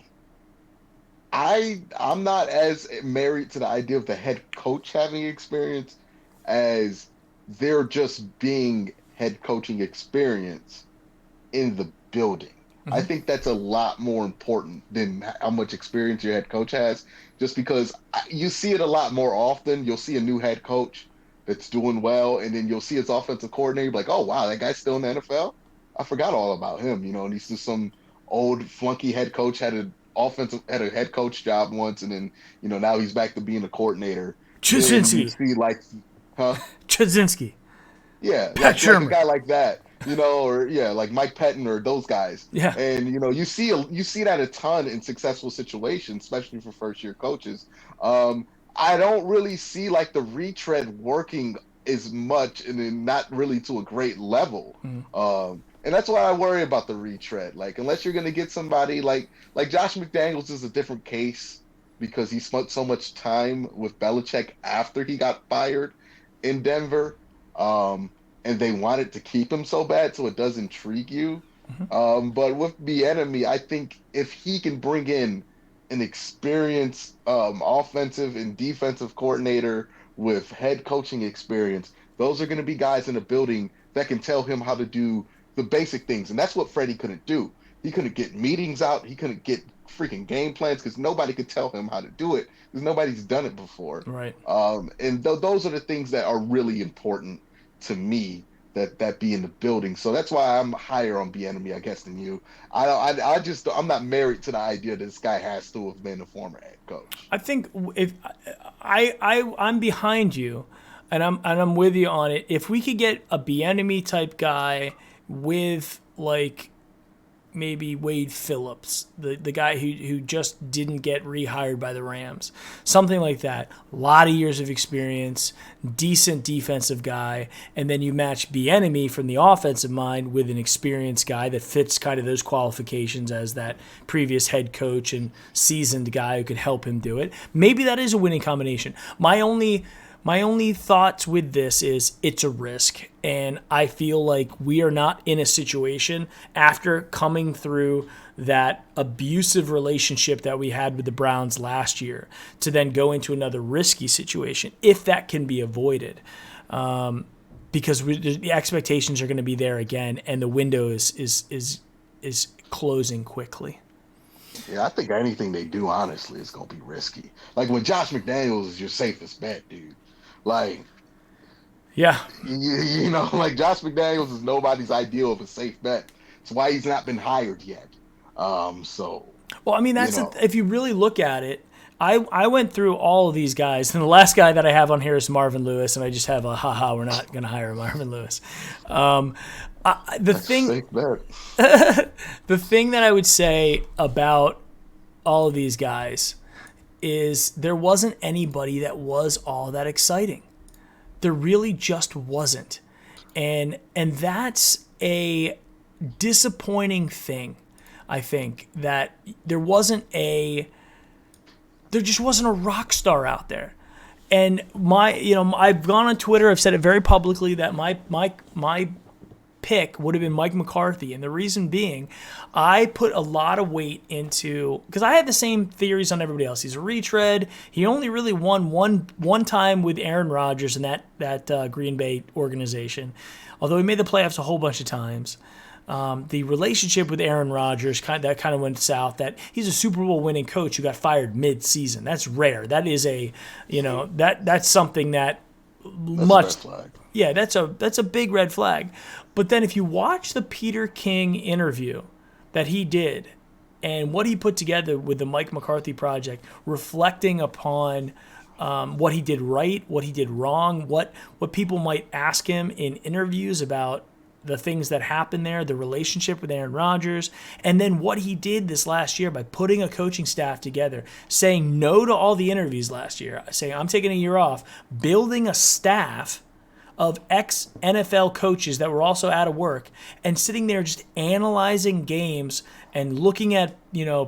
I'm not as married to the idea of the head coach having experience as there just being head coaching experience in the building. Mm-hmm. I think that's a lot more important than how much experience your head coach has, just because you see it a lot more often. You'll see a new head coach that's doing well, and then you'll see his offensive coordinator like, oh, wow, that guy's still in the NFL? I forgot all about him, and he's just some old flunky head coach, had a head coach job once, and then now he's back to being a coordinator. Jasinski. You see, like, huh? Jasinski. Yeah, Pat Shermer. like a guy like that. or like Mike Pettin or those guys. Yeah. And you see that a ton in successful situations, especially for first year coaches. I don't really see like the retread working as much, and then not really to a great level. Mm. And that's why I worry about the retread. Like, unless you're going to get somebody like Josh McDaniels is a different case because he spent so much time with Belichick after he got fired in Denver. And they wanted to keep him so bad, so it does intrigue you. Mhm. But with Bieniemy, I think if he can bring in an experienced offensive and defensive coordinator with head coaching experience, those are going to be guys in the building that can tell him how to do the basic things. And that's what Freddie couldn't do. He couldn't get meetings out. He couldn't get freaking game plans because nobody could tell him how to do it because nobody's done it before. Right. And those are the things that are really important to me that be in the building. So that's why I'm higher on Bieniemy, I guess, than you. I'm not married to the idea that this guy has to have been a former head coach. I think if I'm behind you, and I'm with you on it. If we could get a Bieniemy type guy with like maybe Wade Phillips, the guy who just didn't get rehired by the Rams, something like that. A lot of years of experience, decent defensive guy, and then you match Bieniemy from the offensive mind with an experienced guy that fits kind of those qualifications as that previous head coach and seasoned guy who could help him do it. Maybe that is a winning combination. My only thoughts with this is it's a risk, and I feel like we are not in a situation after coming through that abusive relationship that we had with the Browns last year to then go into another risky situation, if that can be avoided, because the expectations are going to be there again, and the window is closing quickly. Yeah, I think anything they do, honestly, is going to be risky. Like when Josh McDaniels is your safest bet, dude. Like, Yeah. Like Josh McDaniels is nobody's ideal of a safe bet. That's why he's not been hired yet. So. Well, I mean, if you really look at it, I went through all of these guys, and the last guy that I have on here is Marvin Lewis, and I just have we're not going to hire Marvin Lewis. The thing that I would say about all of these guys is there wasn't anybody that was all that exciting. There really just wasn't. And that's a disappointing thing, I think, that there just wasn't a rock star out there. And I've gone on Twitter, I've said it very publicly that my pick would have been Mike McCarthy, and the reason being, I put a lot of weight into, because I had the same theories on everybody else. He's a retread. He only really won one time with Aaron Rodgers in that Green Bay organization, although he made the playoffs a whole bunch of times. The relationship with Aaron Rodgers kind of went south. That he's a Super Bowl winning coach who got fired mid-season. That's rare. That is that's something that much. That's a red flag. Yeah, that's a big red flag. But then if you watch the Peter King interview that he did and what he put together with the Mike McCarthy project, reflecting upon what he did right, what he did wrong, what people might ask him in interviews about the things that happened there, the relationship with Aaron Rodgers, and then what he did this last year by putting a coaching staff together, saying no to all the interviews last year, saying I'm taking a year off, building a staff of ex-NFL coaches that were also out of work, and sitting there just analyzing games and looking at,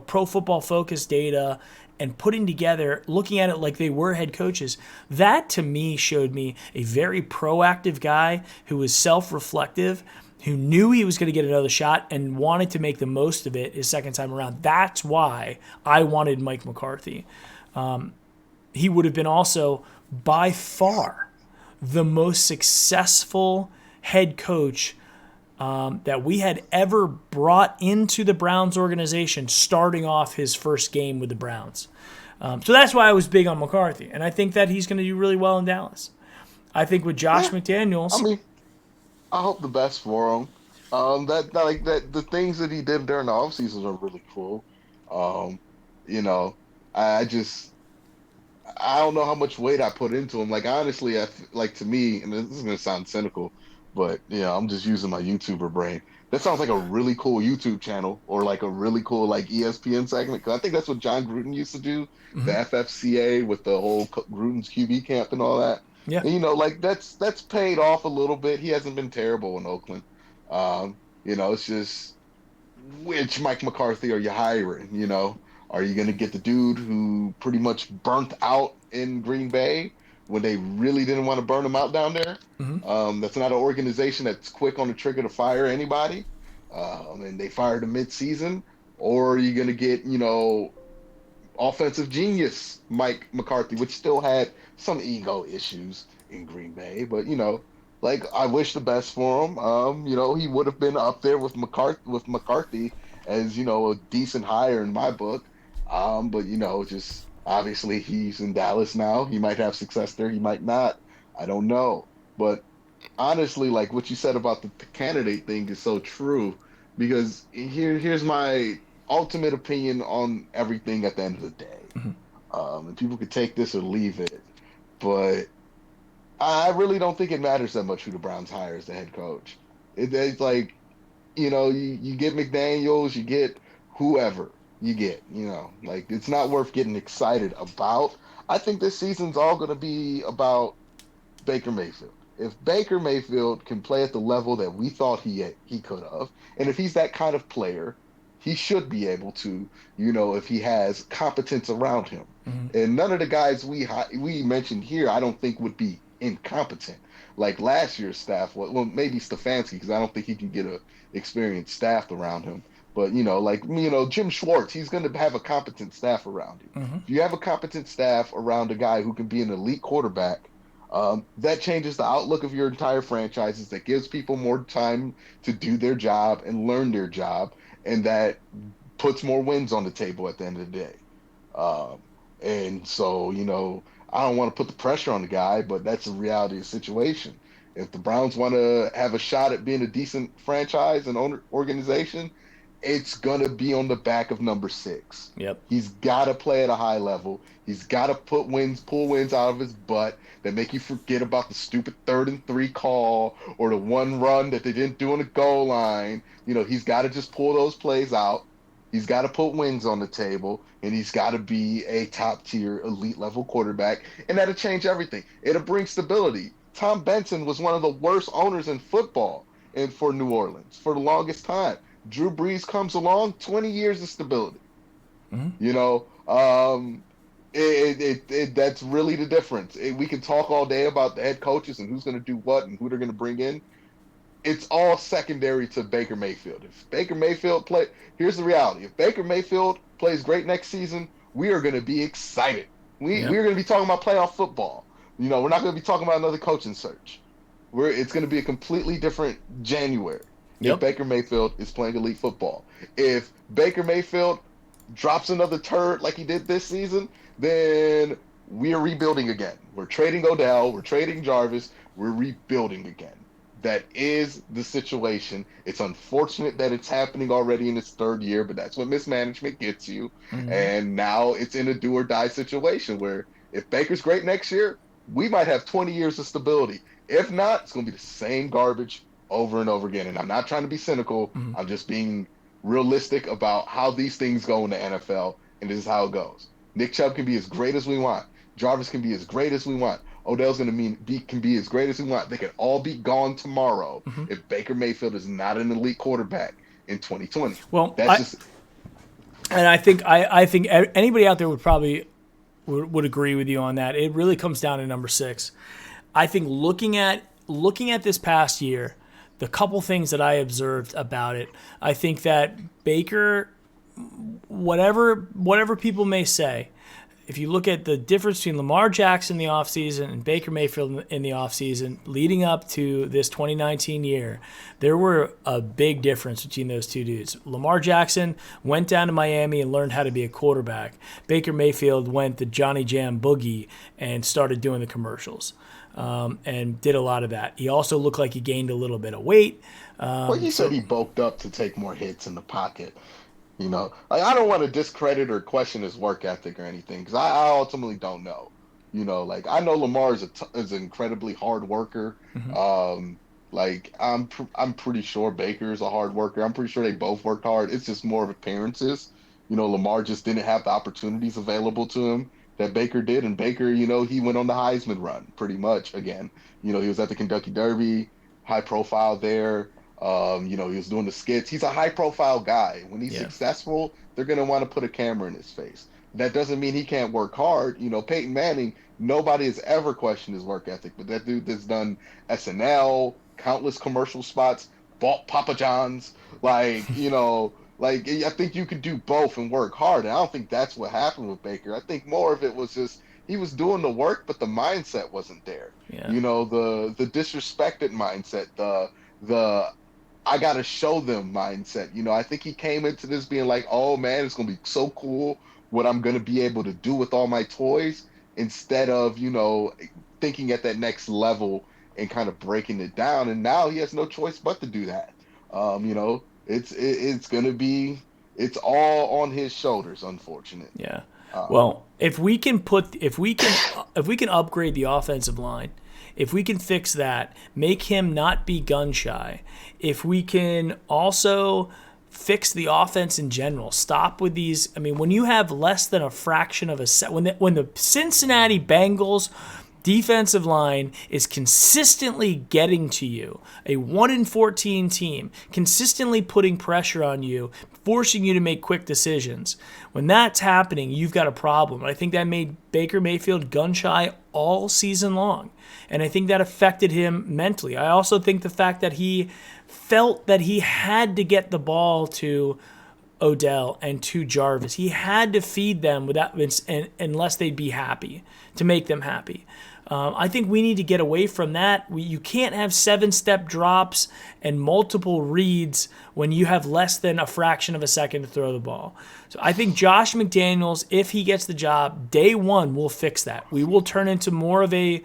Pro Football Focus data and putting together, looking at it like they were head coaches. That, to me, showed me a very proactive guy who was self-reflective, who knew he was going to get another shot and wanted to make the most of it his second time around. That's why I wanted Mike McCarthy. He would have been also, by far, the most successful head coach that we had ever brought into the Browns organization starting off his first game with the Browns. So that's why I was big on McCarthy, and I think that he's going to do really well in Dallas. I think with Josh McDaniels... I mean, I hope the best for him. The things that he did during the offseason are really cool. I don't know how much weight I put into him. Like, honestly, to me, and this is going to sound cynical, But yeah, I'm just using my YouTuber brain. That sounds like a really cool YouTube channel or like a really cool like ESPN segment. Because I think that's what John Gruden used to do, the Hmm. FFCA with the whole Gruden's QB camp and all that. Yeah. And like that's paid off a little bit. He hasn't been terrible in Oakland. It's just which Mike McCarthy are you hiring? Are you going to get the dude who pretty much burnt out in Green Bay when they really didn't want to burn him out down there? Hmm. That's not an organization that's quick on the trigger to fire anybody. And they fired him mid-season. Or are you going to get, offensive genius Mike McCarthy, which still had some ego issues in Green Bay, but like I wish the best for him. He would have been up there with McCarthy as a decent hire in my book. But just obviously he's in Dallas now. He might have success there. He might not. I don't know. But honestly, like what you said about the candidate thing is so true because here's my ultimate opinion on everything at the end of the day. Hmm. And people could take this or leave it, but I really don't think it matters that much who the Browns hire as the head coach. It's like, you get McDaniels, you get whoever you get, like it's not worth getting excited about. I think this season's all going to be about Baker Mayfield. If Baker Mayfield can play at the level that we thought he could have, and if he's that kind of player, he should be able to, if he has competence around him. Hmm. And none of the guys we mentioned here, I don't think would be incompetent. Like last year's staff, well, maybe Stefanski, because I don't think he can get a experienced staff around him. But Jim Schwartz, he's going to have a competent staff around you. Hmm. If you have a competent staff around a guy who can be an elite quarterback, that changes the outlook of your entire franchises. That gives people more time to do their job and learn their job, and that puts more wins on the table at the end of the day. Um, and so, I don't want to put the pressure on the guy, but that's the reality of the situation. If the Browns want to have a shot at being a decent franchise and organization, it's going to be on the back of number 6. Yep. He's got to play at a high level. He's got to pull wins out of his butt that make you forget about the stupid 3rd-and-3 call or the one run that they didn't do on the goal line. He's got to just pull those plays out. He's got to put wins on the table, and he's got to be a top-tier, elite-level quarterback, and that'll change everything. It'll bring stability. Tom Benson was one of the worst owners in football for New Orleans for the longest time. Drew Brees comes along, 20 years of stability. Hmm. That's really the difference. We can talk all day about the head coaches and who's going to do what and who they're going to bring in. It's all secondary to Baker Mayfield. If Baker Mayfield here's the reality. If Baker Mayfield plays great next season, we are going to be excited. We're going to be talking about playoff football. We're not going to be talking about another coaching search. It's going to be a completely different January. Yep. If Baker Mayfield is playing elite football. If Baker Mayfield drops another turd like he did this season, then we're rebuilding again. We're trading Odell. We're trading Jarvis. We're rebuilding again. That is the situation. It's unfortunate that it's happening already in its 3rd year, but that's what mismanagement gets you. Hmm. And now it's in a do or die situation where if Baker's great next year, we might have 20 years of stability. If not, it's going to be the same garbage over and over again. And I'm not trying to be cynical. Hmm. I'm just being realistic about how these things go in the NFL, and this is how it goes. Nick Chubb can be as great as we want. Jarvis can be as great as we want. Odell's going to can be as great as we want. They can all be gone tomorrow Hmm. if Baker Mayfield is not an elite quarterback in 2020. Well, That's I think anybody out there would probably would agree with you on that. It really comes down to number 6. I think looking at this past year, the couple things that I observed about it, I think that Baker, whatever people may say, if you look at the difference between Lamar Jackson in the offseason and Baker Mayfield in the offseason leading up to this 2019 year, there were a big difference between those two dudes. Lamar Jackson went down to Miami and learned how to be a quarterback. Baker Mayfield went to Johnny Jam Boogie and started doing the commercials. And did a lot of that. He also looked like he gained a little bit of weight. well, you said he bulked up to take more hits in the pocket. I don't want to discredit or question his work ethic or anything because I ultimately don't know. I know Lamar is an incredibly hard worker. Mm-hmm. Like I'm pretty sure Baker's a hard worker. I'm pretty sure they both worked hard. It's just more of appearances. Lamar just didn't have the opportunities available to him that Baker did. And Baker, he went on the Heisman run pretty much again. He was at the Kentucky Derby, high profile there. He was doing the skits. He's a high profile guy. When he's Yeah. successful, they're gonna want to put a camera in his face. That doesn't mean he can't work hard. Peyton Manning, nobody has ever questioned his work ethic, but that dude that's done SNL, countless commercial spots, bought Papa John's, like I think you can do both and work hard. And I don't think that's what happened with Baker. I think more of it was just he was doing the work, but the mindset wasn't there. Yeah. The disrespected mindset, the I gotta show them mindset. I think he came into this being like, oh man, it's gonna be so cool what I'm gonna be able to do with all my toys, instead of, thinking at that next level and kind of breaking it down. And now he has no choice but to do that. It's gonna be it's all on his shoulders, unfortunately. Yeah. Um, Well, if we can upgrade the offensive line, if we can fix that, make him not be gun shy, if we can also fix the offense in general, stop with these. I mean, when you have less than a fraction of a set, when the Cincinnati Bengals defensive line is consistently getting to you, a 1-14 team, consistently putting pressure on you, forcing you to make quick decisions. When that's happening, you've got a problem. I think that made Baker Mayfield gun shy all season long. And I think that affected him mentally. I also think the fact that he felt that he had to get the ball to Odell and to Jarvis. He had to feed them without, unless they'd be happy, to make them happy. I think we need to get away from that. You can't have 7-step drops and multiple reads when you have less than a fraction of a second to throw the ball. So I think Josh McDaniels, if he gets the job, day one will fix that. We will turn into more of a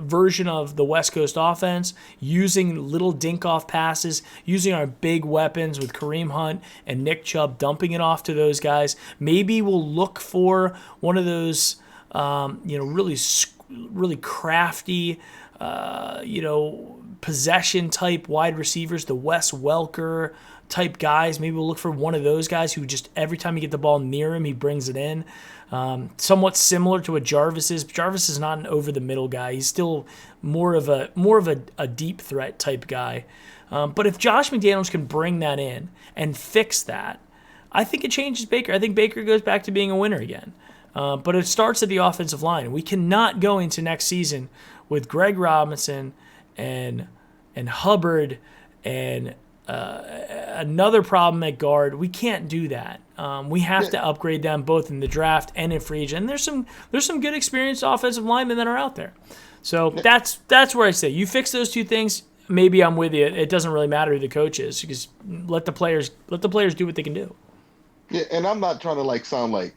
version of the West Coast offense, using little dink-off passes, using our big weapons with Kareem Hunt and Nick Chubb, dumping it off to those guys. Maybe we'll look for one of those really crafty, possession type wide receivers, the Wes Welker type guys. Maybe we'll look for one of those guys who just every time you get the ball near him, he brings it in. Somewhat similar to what Jarvis is. Jarvis is not an over the middle guy. He's still more of a deep threat type guy. But if Josh McDaniels can bring that in and fix that, I think it changes Baker. I think Baker goes back to being a winner again. But it starts at the offensive line. We cannot go into next season with Greg Robinson and Hubbard and another problem at guard. We can't do that. We have to upgrade them both in the draft and in free agent. And there's some good experienced offensive linemen that are out there. So that's where I say you fix those two things. Maybe I'm with you. It doesn't really matter who the coach is, because let the players do what they can do. Yeah, and I'm not trying to sound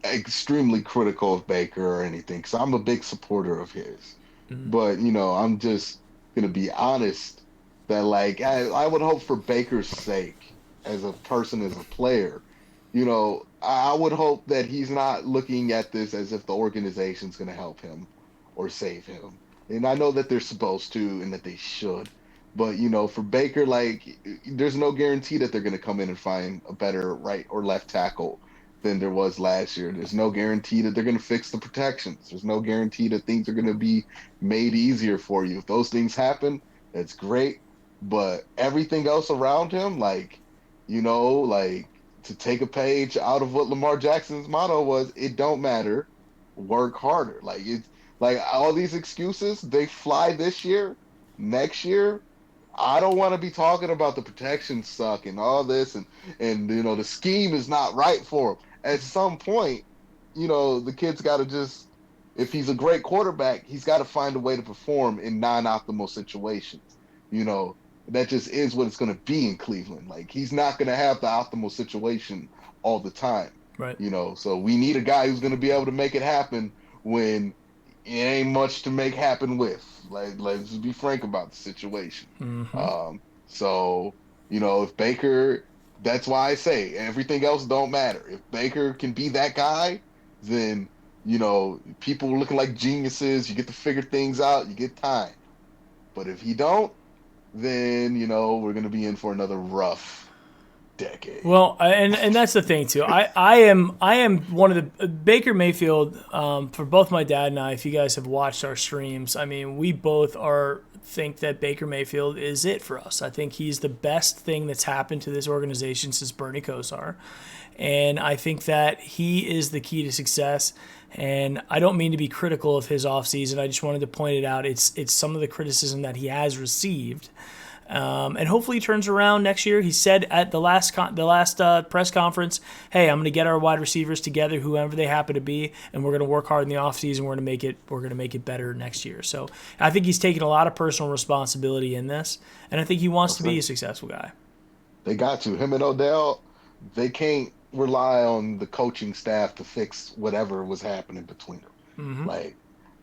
extremely critical of Baker or anything, because I'm a big supporter of his. Mm-hmm. But I'm just gonna be honest that I would hope, for Baker's sake, as a person, as a player, I would hope that he's not looking at this as if the organization's gonna help him or save him. And I know that they're supposed to and that they should, but for Baker, there's no guarantee that they're gonna come in and find a better right or left tackle than there was last year. There's no guarantee that they're going to fix the protections. There's no guarantee that things are going to be made easier for you. If those things happen, that's great. But everything else around him, to take a page out of what Lamar Jackson's motto was, it don't matter, work harder. It's all these excuses, they fly this year. Next year, I don't want to be talking about the protections suck and all this, and the scheme is not right for him. At some point, the kid's got to just, if he's a great quarterback, he's got to find a way to perform in non-optimal situations. That just is what it's going to be in Cleveland. He's not going to have the optimal situation all the time. Right. So we need a guy who's going to be able to make it happen when it ain't much to make happen with. Let's just be frank about the situation. Mm-hmm. If Baker, that's why I say everything else don't matter. If Baker can be that guy, then people looking like geniuses. You get to figure things out. You get time. But if he don't, then we're gonna be in for another rough decade. Well, and that's the thing too. I am one of the Baker Mayfield for both my dad and I. If you guys have watched our streams, I mean, we both are think that Baker Mayfield is it for us. I think he's the best thing that's happened to this organization since Bernie Kosar, and I think that he is the key to success. And I don't mean to be critical of his offseason. I just wanted to point it out. It's some of the criticism that he has received. And hopefully he turns around next year. He said at the last press conference, "Hey, I'm going to get our wide receivers together, whoever they happen to be, and we're going to work hard in the offseason. We're going to make it better next year." So I think he's taking a lot of personal responsibility in this, and I think he wants to be a successful guy. They got to. Him and Odell, they can't rely on the coaching staff to fix whatever was happening between them. Mm-hmm.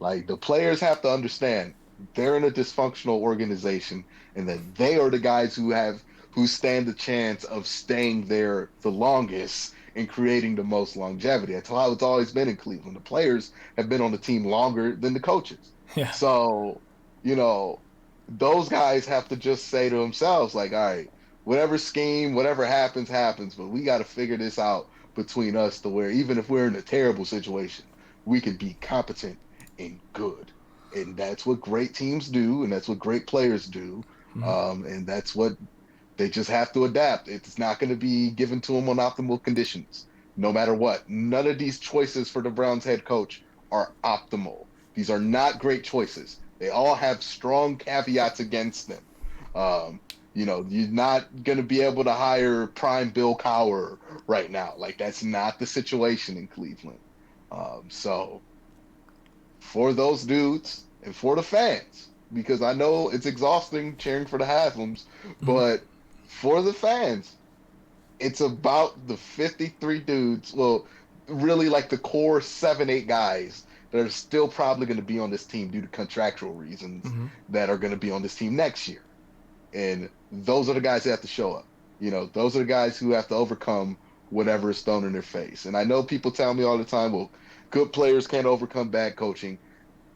Like the players have to understand they're in a dysfunctional organization, and that they are the guys who stand the chance of staying there the longest and creating the most longevity. That's how it's always been in Cleveland. The players have been on the team longer than the coaches. Yeah. So, those guys have to just say to themselves, like, all right, whatever scheme, whatever happens, but we got to figure this out between us to where even if we're in a terrible situation, we can be competent and good. And that's what great teams do, and that's what great players do. Mm-hmm. And that's what they just have to adapt. It's not going to be given to them on optimal conditions, no matter what. None of these choices for the Browns head coach are optimal. These are not great choices. They all have strong caveats against them. You're not going to be able to hire prime Bill Cowher right now. Like, that's not the situation in Cleveland. So for those dudes and for the fans, because I know it's exhausting cheering for the Haslam's, but for the fans, it's about the 53 dudes, well, really like the core 7-8 guys that are still probably going to be on this team due to contractual reasons that are going to be on this team next year. And those are the guys that have to show up. Those are the guys who have to overcome whatever is thrown in their face. And I know people tell me all the time, well, good players can't overcome bad coaching.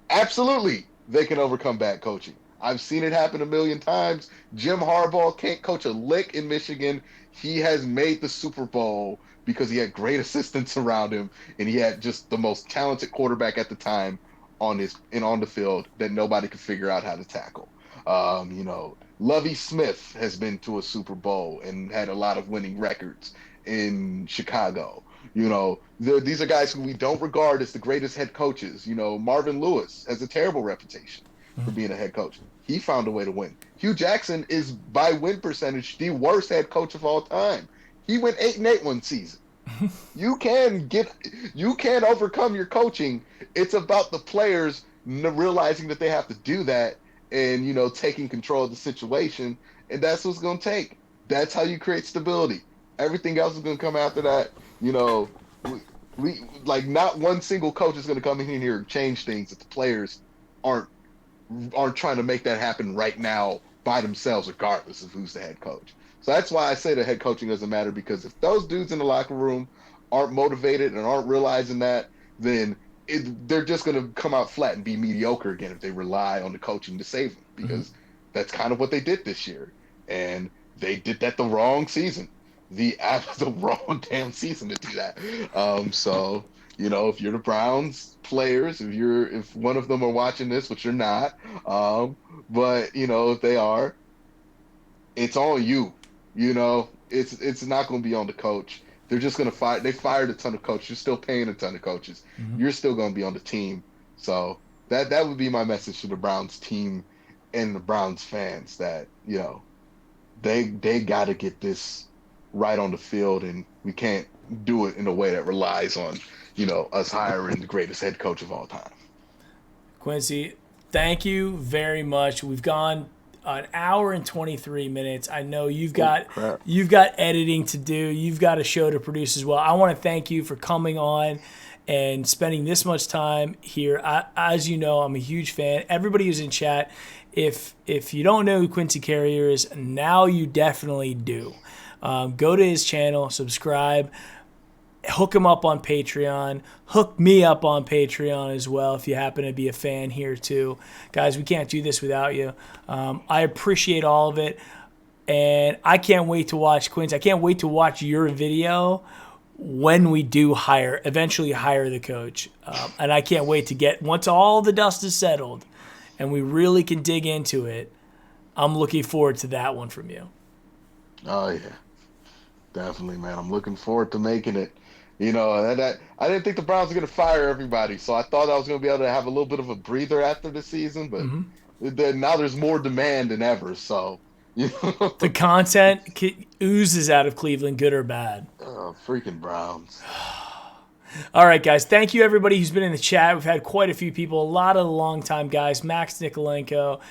Absolutely, they can overcome bad coaching. I've seen it happen a million times. Jim Harbaugh can't coach a lick in Michigan. He has made the Super Bowl because he had great assistants around him, and he had just the most talented quarterback at the time on the field that nobody could figure out how to tackle. Lovie Smith has been to a Super Bowl and had a lot of winning records in Chicago. These are guys who we don't regard as the greatest head coaches. Marvin Lewis has a terrible reputation for being a head coach. He found a way to win. Hugh Jackson is, by win percentage, the worst head coach of all time. He went 8-8 one season. You can overcome your coaching. It's about the players realizing that they have to do that and, taking control of the situation. And that's what's going to take. That's how you create stability. Everything else is going to come after that. We like not one single coach is going to come in here and change things if the players aren't trying to make that happen right now by themselves, regardless of who's the head coach. So that's why I say the head coaching doesn't matter, because if those dudes in the locker room aren't motivated and aren't realizing that, then they're just going to come out flat and be mediocre again if they rely on the coaching to save them, because that's kind of what they did this year. And they did that the wrong season. The wrong damn season to do that. So, if you're the Browns players, if one of them are watching this, which you're not, but if they are, it's on you. It's not going to be on the coach. They're just going to fire. They fired a ton of coaches. You're still paying a ton of coaches. You're still going to be on the team. So that would be my message to the Browns team and the Browns fans, that they got to get this right on the field, and we can't do it in a way that relies on us hiring the greatest head coach of all time. Quincy, thank you very much. We've gone an hour and 23 minutes. I know you've got editing to do. You've got a show to produce as well. I want to thank you for coming on and spending this much time here. As you know, I'm a huge fan. Everybody who's in chat, if you don't know who Quincy Carrier is, now you definitely do. Go to his channel, subscribe. hook him up on Patreon. Hook me up on Patreon as well if you happen to be a fan here too. Guys, we can't do this without you. I appreciate all of it. And I can't wait to watch Quincy. I can't wait to watch your video when we do eventually hire the coach. And I can't wait to once all the dust is settled and we really can dig into it, I'm looking forward to that one from you. Oh, yeah. Definitely, man. I'm looking forward to making it. You know, I didn't think the Browns were going to fire everybody, so I thought I was going to be able to have a little bit of a breather after the season, but then now there's more demand than ever, so... You know? The content oozes out of Cleveland, good or bad. Oh, freaking Browns. All right, guys. Thank you, everybody who's been in the chat. We've had quite a few people, a lot of long-time guys. Max Nikolenko,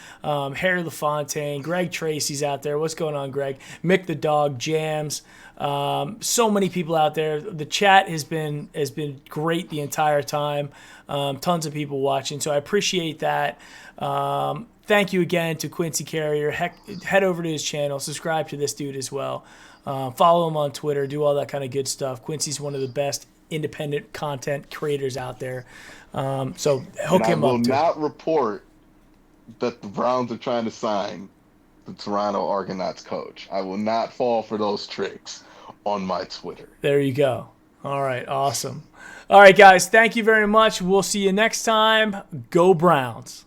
Harry LaFontaine, Greg Tracy's out there. What's going on, Greg? Mick the Dog, Jams. So many people out there. The chat has been great the entire time. Tons of people watching, so I appreciate that. Thank you again to Quincy Carrier. Head over to his channel. Subscribe to this dude as well. Follow him on Twitter. Do all that kind of good stuff. Quincy's one of the best independent content creators out there. So hook him up. I will not report that the Browns are trying to sign the Toronto Argonauts coach. I will not fall for those tricks on my Twitter. There you go. All right. Awesome. All right, guys. Thank you very much. We'll see you next time. Go Browns.